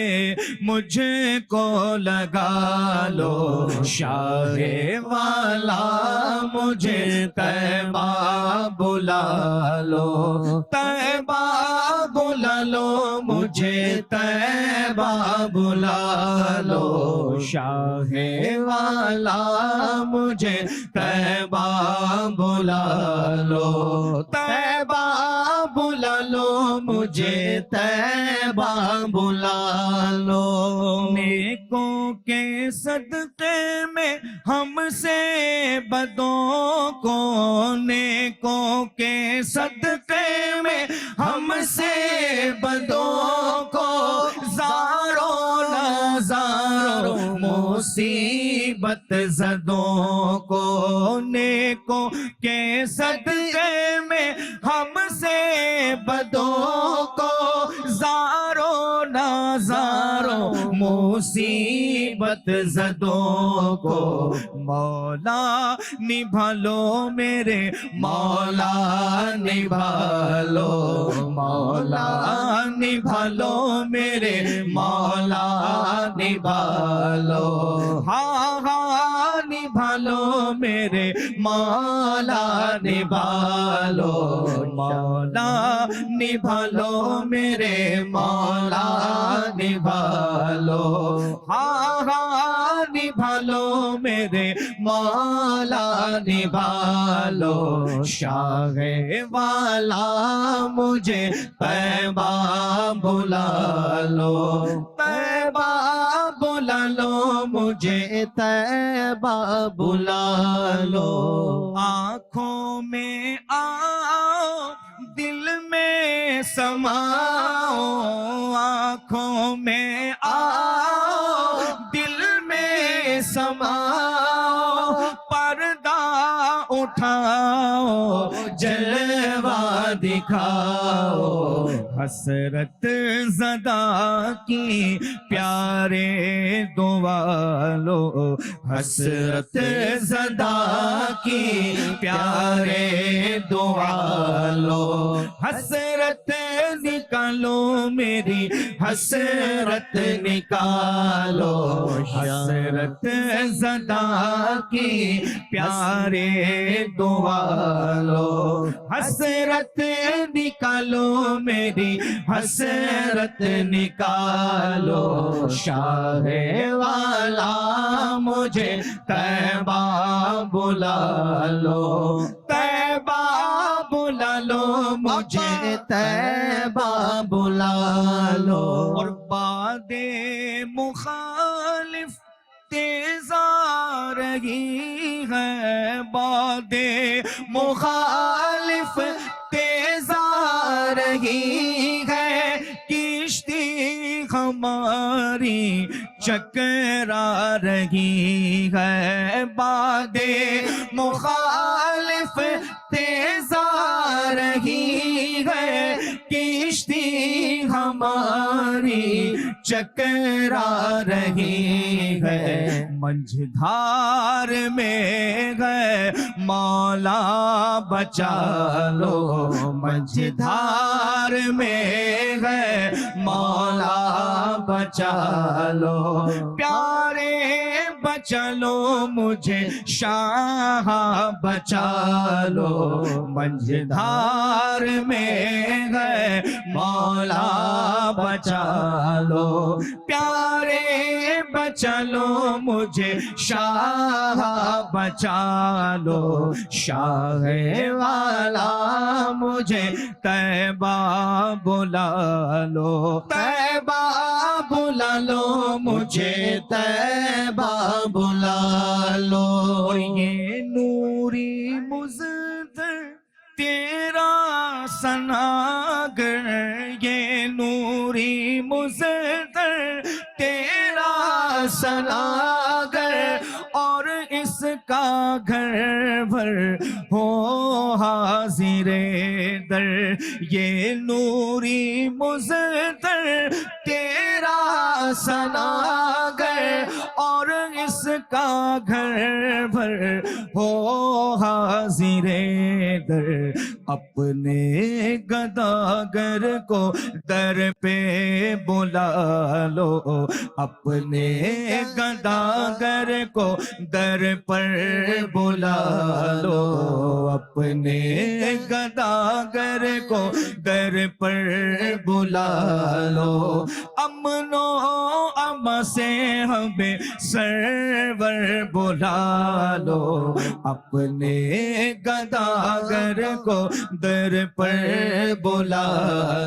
مجھے کو لگا لو، شاہ والا مجھے طیبہ بلا لو، طیبہ بلا لو مجھے طیبہ بلا لو، شاہ والا مجھے طیبہ بلا لو، طیبہ بلا لو مجھے طیبہ بلا لو، نیکوں کے صدقے میں ہم سے بدوں کو، نیکوں کے صدقے میں ہم سے بدوں کو، زاروں نازاروں مصیبت زدوں کو، نیکوں کے صدقے میں ہم سے بدوں کو، زاروں نازاروں مصیبت زدوں کو، مولا نبھا لو میرے مولا نبھا لو، مولا نبھا لو میرے مولا نبھا لو، ہاں ہاں نبھا لو میرے مولا نبھا لو، مولا نبھا لو میرے مولا نبھا لو، ہاں ہاں نبھا لو میرے مولا نبھالو شاہ والا مجھے طیبہ بلا لو طیبہ بلا لو مجھے طیبہ بلا لو آنکھوں میں آؤ دل میں سماؤ آنکھوں میں آؤ دل میں سماؤ پردہ اٹھاؤ جلوہ دکھاؤ حسرت زدہ کی پیارے دوالو حسرت زدہ کی پیارے دوالو حسرت نکالو میری حسرت نکالو حسرت زدہ کی پیارے دوالو حسرت نکالو میری حسرت نکالو شاہ والا مجھے طیبہ بلا لو طیبہ بلا لو مجھے طیبہ بلا لو اور باد مخالف تیز آ رہی ہے باد مخالف تیز آ رہی ہے کشتی ہماری چکرا رہی ہے باد مخالف تیز آ رہی ہے کشتی ہماری چکرا رہی ہے منجھدھار میں ہے مولا بچا لو منجھدھار میں ہے مولا بچا لو پیارے بچا لو مجھے شاہ بچا لو منجھدھار میں ہے مولا بچا لو پیارے بچا لو مجھے شاہ بچا لو شاہ والا مجھے طیبہ بلا لو طیبہ بلا لو مجھے طیبہ بلا لو یہ نوری مزدر تیرا سناگر یہ نوری مزدر تیرا سناگر اور اس کا گھر بھر ہو حاضر در یہ نوری مزدر تیرا سناگر اور اس کا گھر بھر ہو حاضر در اپنے گداگر کو در پہ بلا لو اپنے گداگر کو در پر بلا لو اپنے گداگر کو در پر بلا لو امن و امان سے ہمیں سرور بلا لو اپنے گداگر کو در پر بلا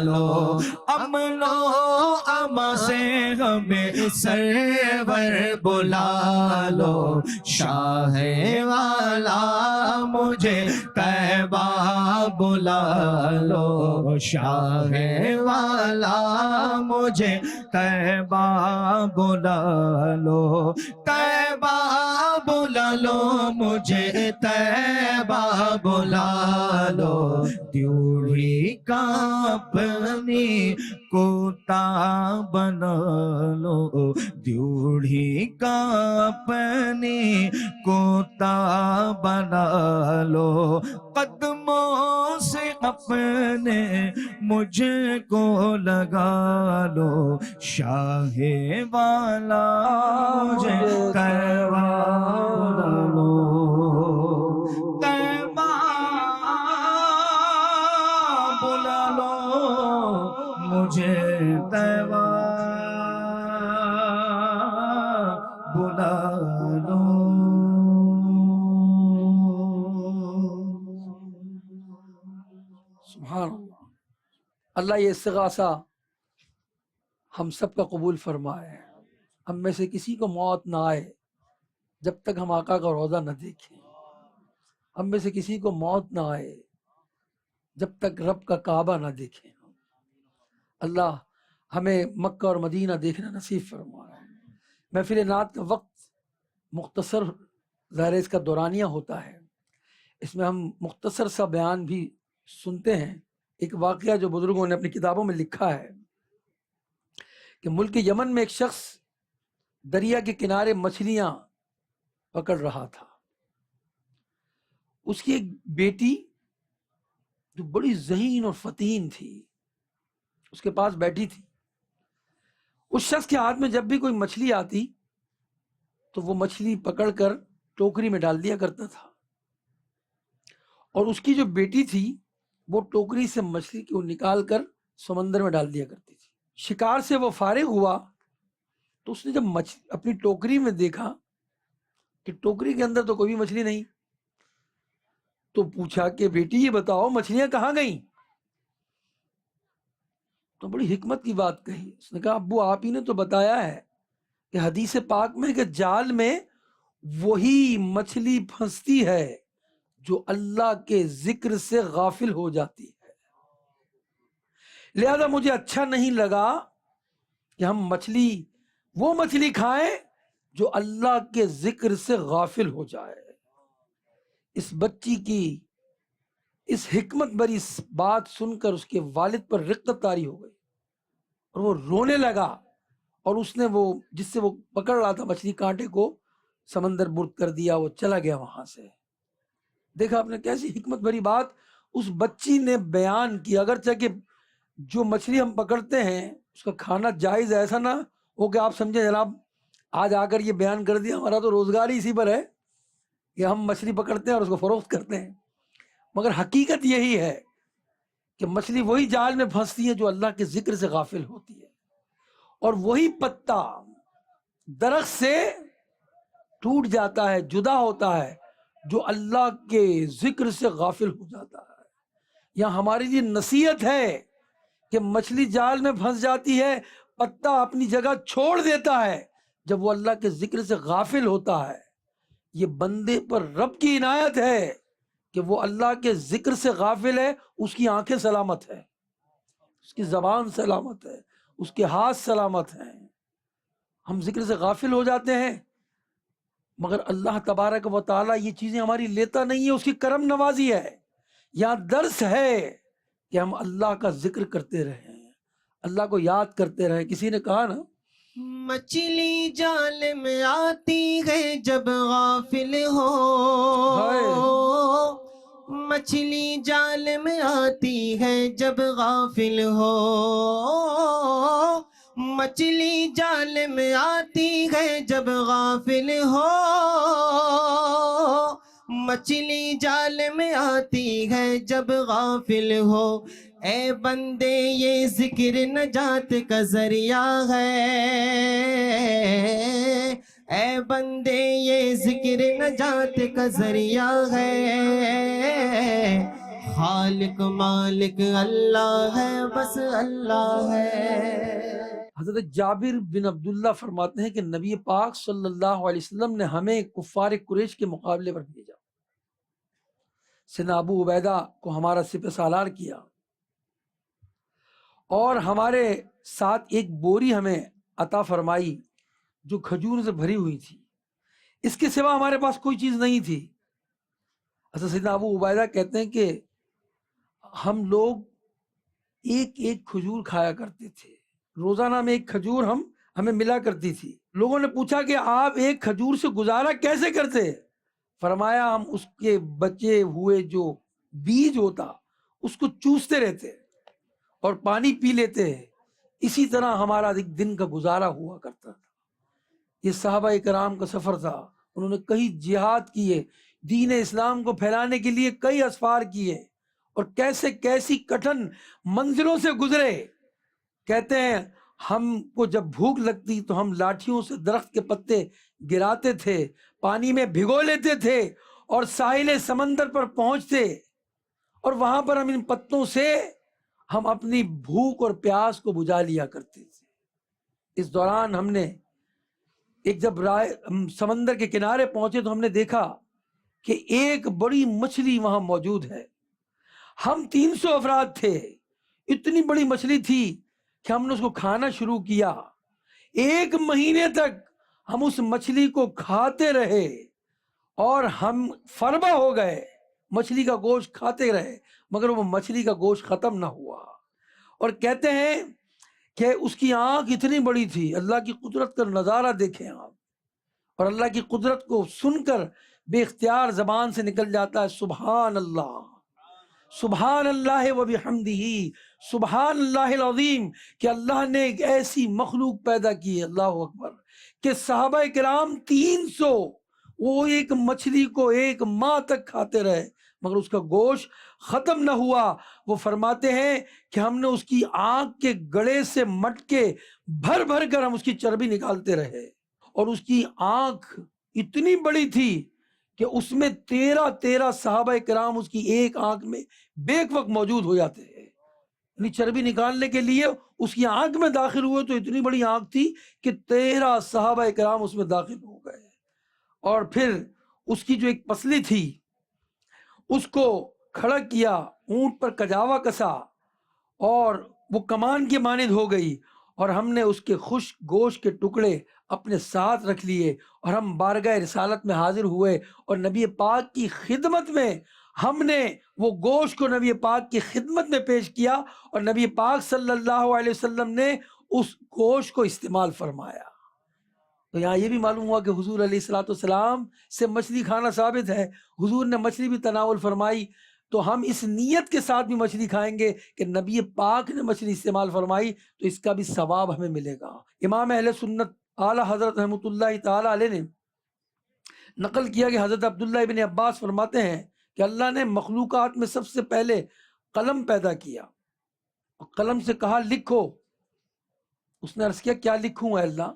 لو امن و امان سے ہمیں سرور بلا لو شاہ والا مجھے طیبہ بلا لو شاہ والا مجھے طیبہ بلا لو طیبہ بلا لو مجھے طیبہ بلا لو دیوڑی کا اپنی کوتا بنا لو دیوڑی کا اپنی کوتا بنا لو قدموں سے اپنے مجھ کو لگا لو شاہ والا مجھے طیبہ بلا لو طیبہ بلا لو مجھے طیبہ بلا لو سبحان اللہ. اللہ یہ استغاثہ ہم سب کا قبول فرمائے. ہم میں سے کسی کو موت نہ آئے جب تک ہم آقا کا روضہ نہ دیکھیں. ہم میں سے کسی کو موت نہ آئے جب تک رب کا کعبہ نہ دیکھیں. اللہ ہمیں مکہ اور مدینہ دیکھنا نصیب فرمائے. محفل نعت کا وقت مختصر ظاہر اس کا دورانیہ ہوتا ہے. اس میں ہم مختصر سا بیان بھی سنتے ہیں. ایک واقعہ جو بزرگوں نے اپنی کتابوں میں لکھا ہے کہ ملک یمن میں ایک شخص دریا کے کنارے مچھلیاں پکڑ رہا تھا. اس کی ایک بیٹی جو بڑی ذہین اور فتین تھی اس کے پاس بیٹھی تھی. اس شخص کے ہاتھ میں جب بھی کوئی مچھلی آتی تو وہ مچھلی پکڑ کر ٹوکری میں ڈال دیا کرتا تھا، اور اس کی جو بیٹی تھی وہ ٹوکری سے مچھلی کو نکال کر سمندر میں ڈال دیا کرتی تھی. شکار سے وہ فارغ ہوا تو اس نے جب اپنی ٹوکری میں دیکھا کہ ٹوکری کے اندر تو کوئی بھی مچھلی نہیں، تو پوچھا کہ بیٹی یہ بتاؤ مچھلیاں کہاں گئیں؟ تو بڑی حکمت کی بات کہی. اس نے کہا ابو آپ ہی نے تو بتایا ہے کہ حدیث پاک میں کہ جال میں وہی مچھلی پھنستی ہے جو اللہ کے ذکر سے غافل ہو جاتی ہے. لہذا مجھے اچھا نہیں لگا کہ ہم وہ مچھلی کھائیں جو اللہ کے ذکر سے غافل ہو جائے. اس بچی کی اس حکمت بری بات سن کر اس کے والد پر رقت طاری ہو گئی اور وہ رونے لگا، اور اس نے وہ جس سے وہ پکڑ رہا تھا مچھلی کانٹے کو سمندر برد کر دیا، وہ چلا گیا وہاں سے. دیکھا آپ نے کیسی حکمت بھری بات اس بچی نے بیان کی. اگرچہ کہ جو مچھلی ہم پکڑتے ہیں اس کا کھانا جائز، ایسا نہ ہو کہ آپ سمجھے جناب آج آ کر یہ بیان کر دیا ہمارا تو روزگار ہی اسی پر ہے کہ ہم مچھلی پکڑتے ہیں اور اس کو فروخت کرتے ہیں. مگر حقیقت یہی ہے کہ مچھلی وہی جال میں پھنستی ہے جو اللہ کے ذکر سے غافل ہوتی ہے، اور وہی پتا درخت سے ٹوٹ جاتا ہے، جدا ہوتا ہے جو اللہ کے ذکر سے غافل ہو جاتا ہے. یہاں ہمارے لیے نصیحت ہے کہ مچھلی جال میں پھنس جاتی ہے، پتا اپنی جگہ چھوڑ دیتا ہے جب وہ اللہ کے ذکر سے غافل ہوتا ہے. یہ بندے پر رب کی عنایت ہے کہ وہ اللہ کے ذکر سے غافل ہے. اس کی آنکھیں سلامت ہے، اس کی زبان سلامت ہے، اس کے ہاتھ سلامت ہیں. ہم ذکر سے غافل ہو جاتے ہیں، مگر اللہ تبارک و تعالیٰ یہ چیزیں ہماری لیتا نہیں ہے، اس کی کرم نوازی ہے. یہاں درس ہے کہ ہم اللہ کا ذکر کرتے رہیں، اللہ کو یاد کرتے رہیں. کسی نے کہا نا مچھلی جال میں آتی ہے جب غافل ہو، مچھلی جال میں آتی ہے جب غافل ہو، مچھلی جال میں آتی ہے جب غافل ہو، مچھلی جال میں آتی ہے جب غافل ہو. اے بندے یہ ذکر نجات کا ذریعہ ہے، اے بندے یہ ذکر نجات کا ذریعہ ہے. خالق مالک اللہ ہے، بس اللہ ہے. حضرت جابر بن عبداللہ فرماتے ہیں کہ نبی پاک صلی اللہ علیہ وسلم نے ہمیں کفار قریش کے مقابلے پر بھیجا. سیدنا ابو عبیدہ کو ہمارا سپہ سالار کیا، اور ہمارے ساتھ ایک بوری ہمیں عطا فرمائی جو کھجور سے بھری ہوئی تھی. اس کے سوا ہمارے پاس کوئی چیز نہیں تھی. حضرت سیدنا ابو عبیدہ کہتے ہیں کہ ہم لوگ ایک ایک کھجور کھایا کرتے تھے. روزانہ میں ایک کھجور ہمیں ملا کرتی تھی. لوگوں نے پوچھا کہ آپ ایک کھجور سے گزارا کیسے کرتے؟ فرمایا ہم اس کے بچے ہوئے جو بیج ہوتا اس کو چوستے رہتے اور پانی پی لیتے. اسی طرح ہمارا ایک دن کا گزارا ہوا کرتا تھا. یہ صحابہ کرام کا سفر تھا. انہوں نے کئی جہاد کیے، دین اسلام کو پھیلانے کے لیے کئی اسفار کیے، اور کیسی کٹھن منزلوں سے گزرے. کہتے ہیں ہم کو جب بھوک لگتی تو ہم لاٹھیوں سے درخت کے پتے گراتے تھے، پانی میں بھگو لیتے تھے، اور ساحل سمندر پر پہنچتے اور وہاں پر ہم ان پتوں سے ہم اپنی بھوک اور پیاس کو بجھا لیا کرتے تھے۔ اس دوران ہم نے جب سمندر کے کنارے پہنچے تو ہم نے دیکھا کہ ایک بڑی مچھلی وہاں موجود ہے۔ ہم 300 افراد تھے، اتنی بڑی مچھلی تھی کہ ہم نے اس کو کھانا شروع کیا۔ 1 مہینے تک ہم اس مچھلی کو کھاتے رہے اور ہم فربا ہو گئے، مچھلی کا گوشت کھاتے رہے، مگر وہ مچھلی کا گوشت ختم نہ ہوا۔ اور کہتے ہیں کہ اس کی آنکھ اتنی بڑی تھی، اللہ کی قدرت کا نظارہ دیکھیں آپ، اور اللہ کی قدرت کو سن کر بے اختیار زبان سے نکل جاتا ہے سبحان اللہ، سبحان اللہ و بحمدہ، سبحان اللہ العظیم، کہ اللہ نے ایک ایسی مخلوق پیدا کی ہے، اللہ اکبر، کہ صحابہ کرام 300 وہ ایک مچھلی کو 1 ماہ تک کھاتے رہے مگر اس کا گوشت ختم نہ ہوا۔ وہ فرماتے ہیں کہ ہم نے اس کی آنکھ کے گڑے سے مٹکے بھر بھر کر ہم اس کی چربی نکالتے رہے، اور اس کی آنکھ اتنی بڑی تھی کہ اس میں 13 صحابہ کرام اس کی ایک آنکھ میں بیک وقت موجود ہو جاتے ہیں۔ یعنی چربی نکالنے کے لیے اس کی آنکھ میں داخل ہوئے تو اتنی بڑی آنکھ تھی کہ 13 صحابہ کرام اس میں داخل ہو گئے۔ اور پھر اس کی جو ایک پسلی تھی اس کو کھڑا کیا، اونٹ پر کجاوا کسا اور وہ کمان کی مانند ہو گئی، اور ہم نے اس کے خشک گوشت کے ٹکڑے اپنے ساتھ رکھ لیے، اور ہم بارگاہ رسالت میں حاضر ہوئے، اور نبی پاک کی خدمت میں ہم نے وہ گوشت کو نبی پاک کی خدمت میں پیش کیا، اور نبی پاک صلی اللہ علیہ وسلم نے اس گوشت کو استعمال فرمایا۔ تو یہاں یہ بھی معلوم ہوا کہ حضور علیہ الصلوۃ والسلام سے مچھلی کھانا ثابت ہے، حضور نے مچھلی بھی تناول فرمائی، تو ہم اس نیت کے ساتھ بھی مچھلی کھائیں گے کہ نبی پاک نے مچھلی استعمال فرمائی تو اس کا بھی ثواب ہمیں ملے گا۔ امام اہل سنت اعلیٰ حضرت رحمۃ اللہ تعالی علیہ نے نقل کیا کہ حضرت عبداللہ ابن عباس فرماتے ہیں کہ اللہ نے مخلوقات میں سب سے پہلے قلم پیدا کیا، قلم سے کہا لکھو، اس نے عرض کیا کیا لکھوں اے اللہ؟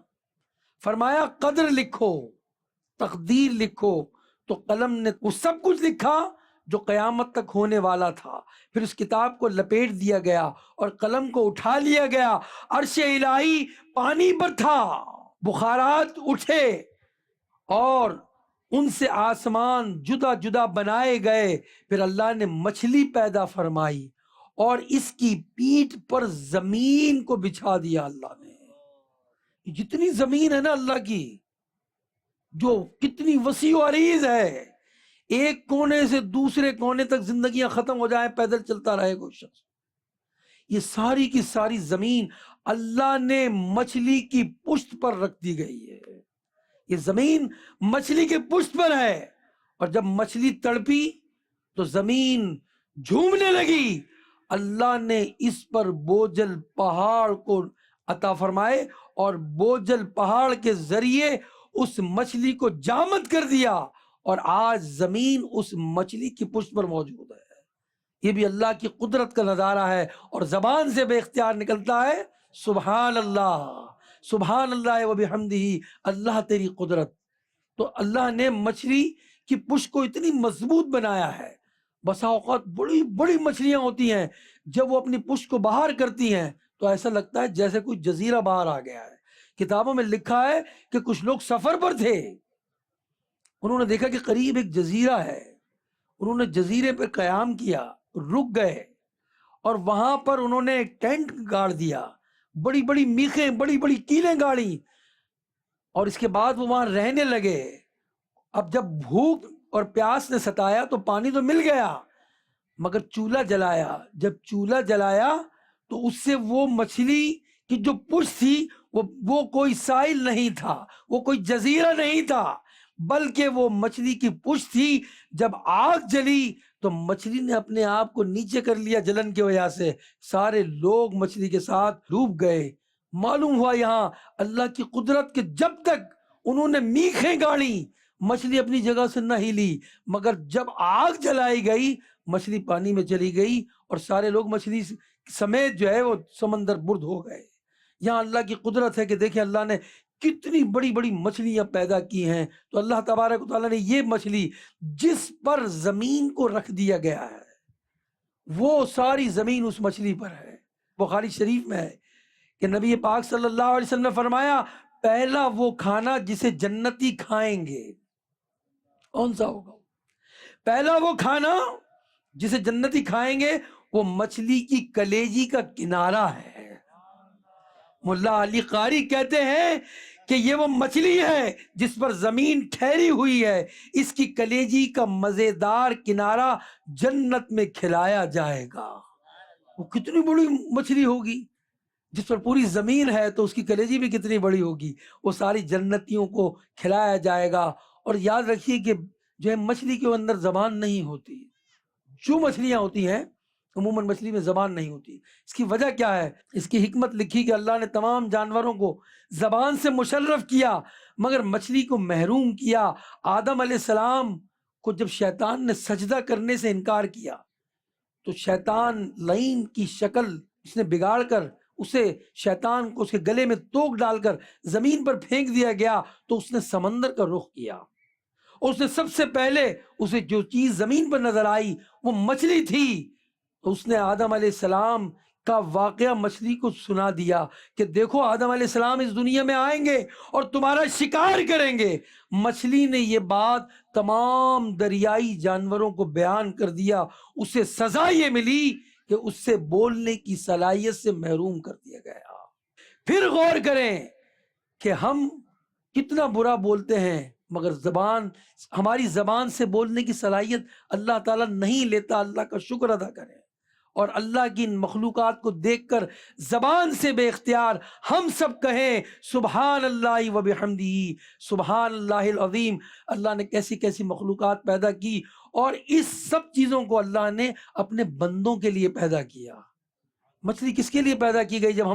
فرمایا قدر لکھو، تقدیر لکھو، تو قلم نے وہ سب کچھ لکھا جو قیامت تک ہونے والا تھا۔ پھر اس کتاب کو لپیٹ دیا گیا اور قلم کو اٹھا لیا گیا، عرش الہی پانی پر تھا، بخارات اٹھے اور ان سے آسمان جدا جدا بنائے گئے، پھر اللہ نے مچھلی پیدا فرمائی اور اس کی پیٹھ پر زمین کو بچھا دیا۔ اللہ نے جتنی زمین ہے نا اللہ کی، جو کتنی وسیع و عریض ہے، ایک کونے سے دوسرے کونے تک زندگیاں ختم ہو جائیں پیدل چلتا رہے کوئی شخص، یہ ساری کی ساری زمین اللہ نے مچھلی کی پشت پر رکھ دی گئی ہے۔ یہ زمین مچھلی کے پشت پر ہے، اور جب مچھلی تڑپی تو زمین جھومنے لگی، اللہ نے اس پر بوجھل پہاڑ کو عطا فرمائے اور بوجھل پہاڑ کے ذریعے اس مچھلی کو جامد کر دیا، اور آج زمین اس مچھلی کی پشت پر موجود ہے۔ یہ بھی اللہ کی قدرت کا نظارہ ہے، اور زبان سے بے اختیار نکلتا ہے سبحان اللہ، سبحان اللہ و بحمدہ، اللہ تیری قدرت۔ تو اللہ نے مچھلی کی پشت کو اتنی مضبوط بنایا ہے، بسا اوقات بڑی بڑی مچھلیاں ہوتی ہیں، جب وہ اپنی پشت کو باہر کرتی ہیں تو ایسا لگتا ہے جیسے کوئی جزیرہ باہر آ گیا ہے۔ کتابوں میں لکھا ہے کہ کچھ لوگ سفر پر تھے، انہوں نے دیکھا کہ قریب ایک جزیرہ ہے، انہوں نے جزیرے پہ قیام کیا، رک گئے، اور وہاں پر انہوں نے ایک ٹینٹ گاڑ دیا، بڑی بڑی میخیں، بڑی بڑی کیلیں گاڑی، اور اس کے بعد وہ وہاں رہنے لگے۔ اب جب بھوک اور پیاس نے ستایا تو پانی تو مل گیا، مگر چولہا جلایا، جب چولہا جلایا تو اس سے وہ مچھلی کی جو پشت تھی وہ کوئی ساحل نہیں تھا، وہ کوئی جزیرہ نہیں تھا، بلکہ وہ مچھلی کی پشت تھی۔ جب آگ جلی تو مچھلی نے اپنے آپ کو نیچے کر لیا جلن کی وجہ سے، سارے لوگ مچھلی کے ساتھ ڈوب گئے۔ معلوم ہوا یہاں اللہ کی قدرت کہ جب تک انہوں نے میخیں گاڑی مچھلی اپنی جگہ سے نہ ہلی، مگر جب آگ جلائی گئی مچھلی پانی میں چلی گئی اور سارے لوگ مچھلی سمیت جو ہے وہ سمندر برد ہو گئے۔ یہاں اللہ کی قدرت ہے کہ دیکھیں اللہ نے کتنی بڑی بڑی مچھلیاں پیدا کی ہیں۔ تو اللہ تبارک و تعالیٰ نے یہ مچھلی جس پر زمین کو رکھ دیا گیا ہے، وہ ساری زمین اس مچھلی پر ہے۔ بخاری شریف میں ہے کہ نبی پاک صلی اللہ علیہ وسلم نے فرمایا پہلا وہ کھانا جسے جنتی کھائیں گے، کون سا ہوگا؟ پہلا وہ کھانا جسے جنتی کھائیں گے وہ مچھلی کی کلیجی کا کنارہ ہے۔ ملا علی قاری کہتے ہیں کہ یہ وہ مچھلی ہے جس پر زمین ٹھہری ہوئی ہے، اس کی کلیجی کا مزیدار کنارہ جنت میں کھلایا جائے گا۔ وہ کتنی بڑی مچھلی ہوگی جس پر پوری زمین ہے، تو اس کی کلیجی بھی کتنی بڑی ہوگی، وہ ساری جنتیوں کو کھلایا جائے گا۔ اور یاد رکھیے کہ جو ہے مچھلی کے اندر زبان نہیں ہوتی، جو مچھلیاں ہوتی ہیں عموماً مچھلی میں زبان نہیں ہوتی۔ اس کی وجہ کیا ہے؟ اس کی حکمت لکھی کہ اللہ نے تمام جانوروں کو زبان سے مشرف کیا مگر مچھلی کو محروم کیا۔ آدم علیہ السلام کو جب شیطان نے سجدہ کرنے سے انکار کیا تو شیطان لعین کی شکل اس نے بگاڑ کر اسے شیطان کو اس کے گلے میں توک ڈال کر زمین پر پھینک دیا گیا، تو اس نے سمندر کا رخ کیا۔ اس نے سب سے پہلے اسے جو چیز زمین پر نظر آئی وہ مچھلی تھی، تو اس نے آدم علیہ السلام کا واقعہ مچھلی کو سنا دیا کہ دیکھو آدم علیہ السلام اس دنیا میں آئیں گے اور تمہارا شکار کریں گے۔ مچھلی نے یہ بات تمام دریائی جانوروں کو بیان کر دیا، اسے سزا یہ ملی کہ اس سے بولنے کی صلاحیت سے محروم کر دیا گیا۔ پھر غور کریں کہ ہم کتنا برا بولتے ہیں مگر ہماری زبان سے بولنے کی صلاحیت اللہ تعالیٰ نہیں لیتا۔ اللہ کا شکر ادا کریں اور اللہ کی ان مخلوقات کو دیکھ کر زبان سے بے اختیار ہم سب کہیں سبحان اللہ و بحمدہ سبحان اللہ العظیم۔ اللہ نے کیسی کیسی مخلوقات پیدا کی اور اس سب چیزوں کو اللہ نے اپنے بندوں کے لیے پیدا کیا۔ مچھلی کس کے لیے پیدا کی گئی؟ جب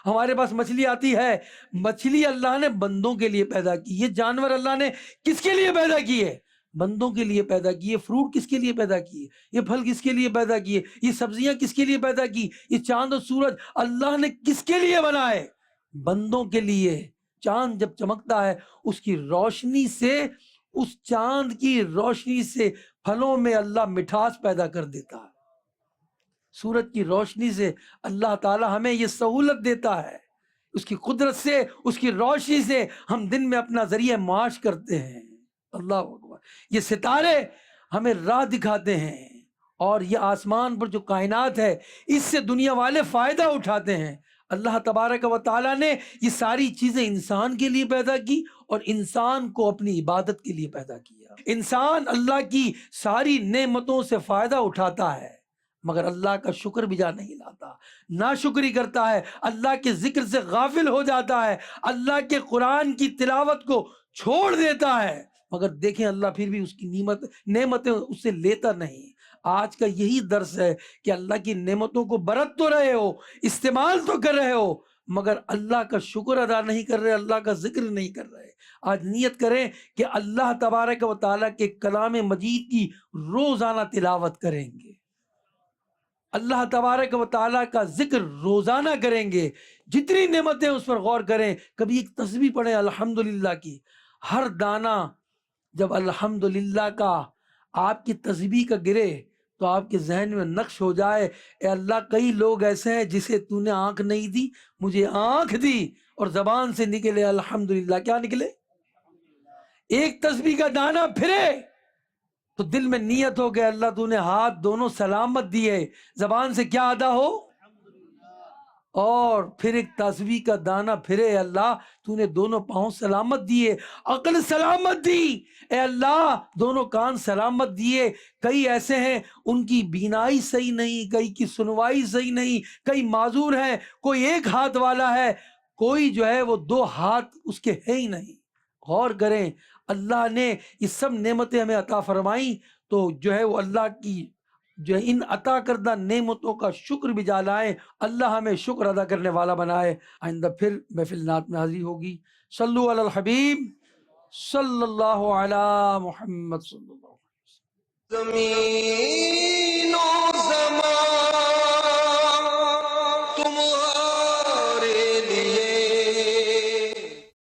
ہمارے پاس مچھلی آتی ہے، مچھلی اللہ نے بندوں کے لیے پیدا کی۔ یہ جانور اللہ نے کس کے لیے پیدا کیے؟ بندوں کے لیے پیدا کیے۔ فروٹ کس کے لیے پیدا کیے؟ یہ پھل کس کے لیے پیدا کیے؟ یہ سبزیاں کس کے لیے پیدا کی؟ یہ چاند اور سورج اللہ نے کس کے لیے بنائے؟ بندوں کے لیے۔ چاند جب چمکتا ہے اس کی روشنی سے، اس چاند کی روشنی سے پھلوں میں اللہ مٹھاس پیدا کر دیتا ہے۔ سورج کی روشنی سے اللہ تعالی ہمیں یہ سہولت دیتا ہے، اس کی قدرت سے، اس کی روشنی سے ہم دن میں اپنا ذریعہ معاش کرتے ہیں۔ اللہ اکبر۔ یہ ستارے ہمیں راہ دکھاتے ہیں اور یہ آسمان پر جو کائنات ہے اس سے دنیا والے فائدہ اٹھاتے ہیں۔ اللہ تبارک و تعالیٰ نے یہ ساری چیزیں انسان کے لیے پیدا کی اور انسان کو اپنی عبادت کے لیے پیدا کیا۔ انسان اللہ کی ساری نعمتوں سے فائدہ اٹھاتا ہے مگر اللہ کا شکر بجا نہیں لاتا، ناشکری کرتا ہے، اللہ کے ذکر سے غافل ہو جاتا ہے، اللہ کے قرآن کی تلاوت کو چھوڑ دیتا ہے، مگر دیکھیں اللہ پھر بھی اس کی نعمتیں اس سے لیتا نہیں۔ آج کا یہی درس ہے کہ اللہ کی نعمتوں کو برت تو رہے ہو، استعمال تو کر رہے ہو، مگر اللہ کا شکر ادا نہیں کر رہے، اللہ کا ذکر نہیں کر رہے۔ آج نیت کریں کہ اللہ تبارک و تعالیٰ کے کلام مجید کی روزانہ تلاوت کریں گے، اللہ تبارک و تعالیٰ کا ذکر روزانہ کریں گے، جتنی نعمتیں اس پر غور کریں۔ کبھی ایک تسبیح پڑھیں الحمدللہ کی، ہر دانہ جب الحمدللہ کا آپ کی تسبیح کا گرے تو آپ کے ذہن میں نقش ہو جائے، اے اللہ کئی لوگ ایسے ہیں جسے تو نے آنکھ نہیں دی، مجھے آنکھ دی، اور زبان سے نکلے الحمدللہ، کیا نکلے؟ ایک تسبیح کا دانہ پھرے تو دل میں نیت ہو کہ اللہ تو نے ہاتھ دونوں سلامت دیے، زبان سے کیا ادا ہو؟ اور پھر ایک تسبیح کا دانہ پھرے، اللہ تو نے دونوں پاؤں سلامت دیے، عقل سلامت دی، اے اللہ دونوں کان سلامت دیے۔ کئی ایسے ہیں ان کی بینائی صحیح نہیں، کئی کی سنوائی صحیح نہیں، کئی معذور ہیں، کوئی ایک ہاتھ والا ہے، کوئی جو ہے وہ دو ہاتھ اس کے ہے ہی نہیں۔ غور کریں، اللہ نے یہ سب نعمتیں ہمیں عطا فرمائیں تو جو ہے وہ اللہ کی جو ہے ان عطا کردہ نعمتوں کا شکر بھی جالائیں۔ اللہ ہمیں شکر ادا کرنے والا بنائے۔ آئندہ پھر محفل نعت میں حاضری ہوگی۔ صلو علی الحبیب صلی اللہ علی محمد صلی اللہ علیہ وسلم۔ زمین و زمان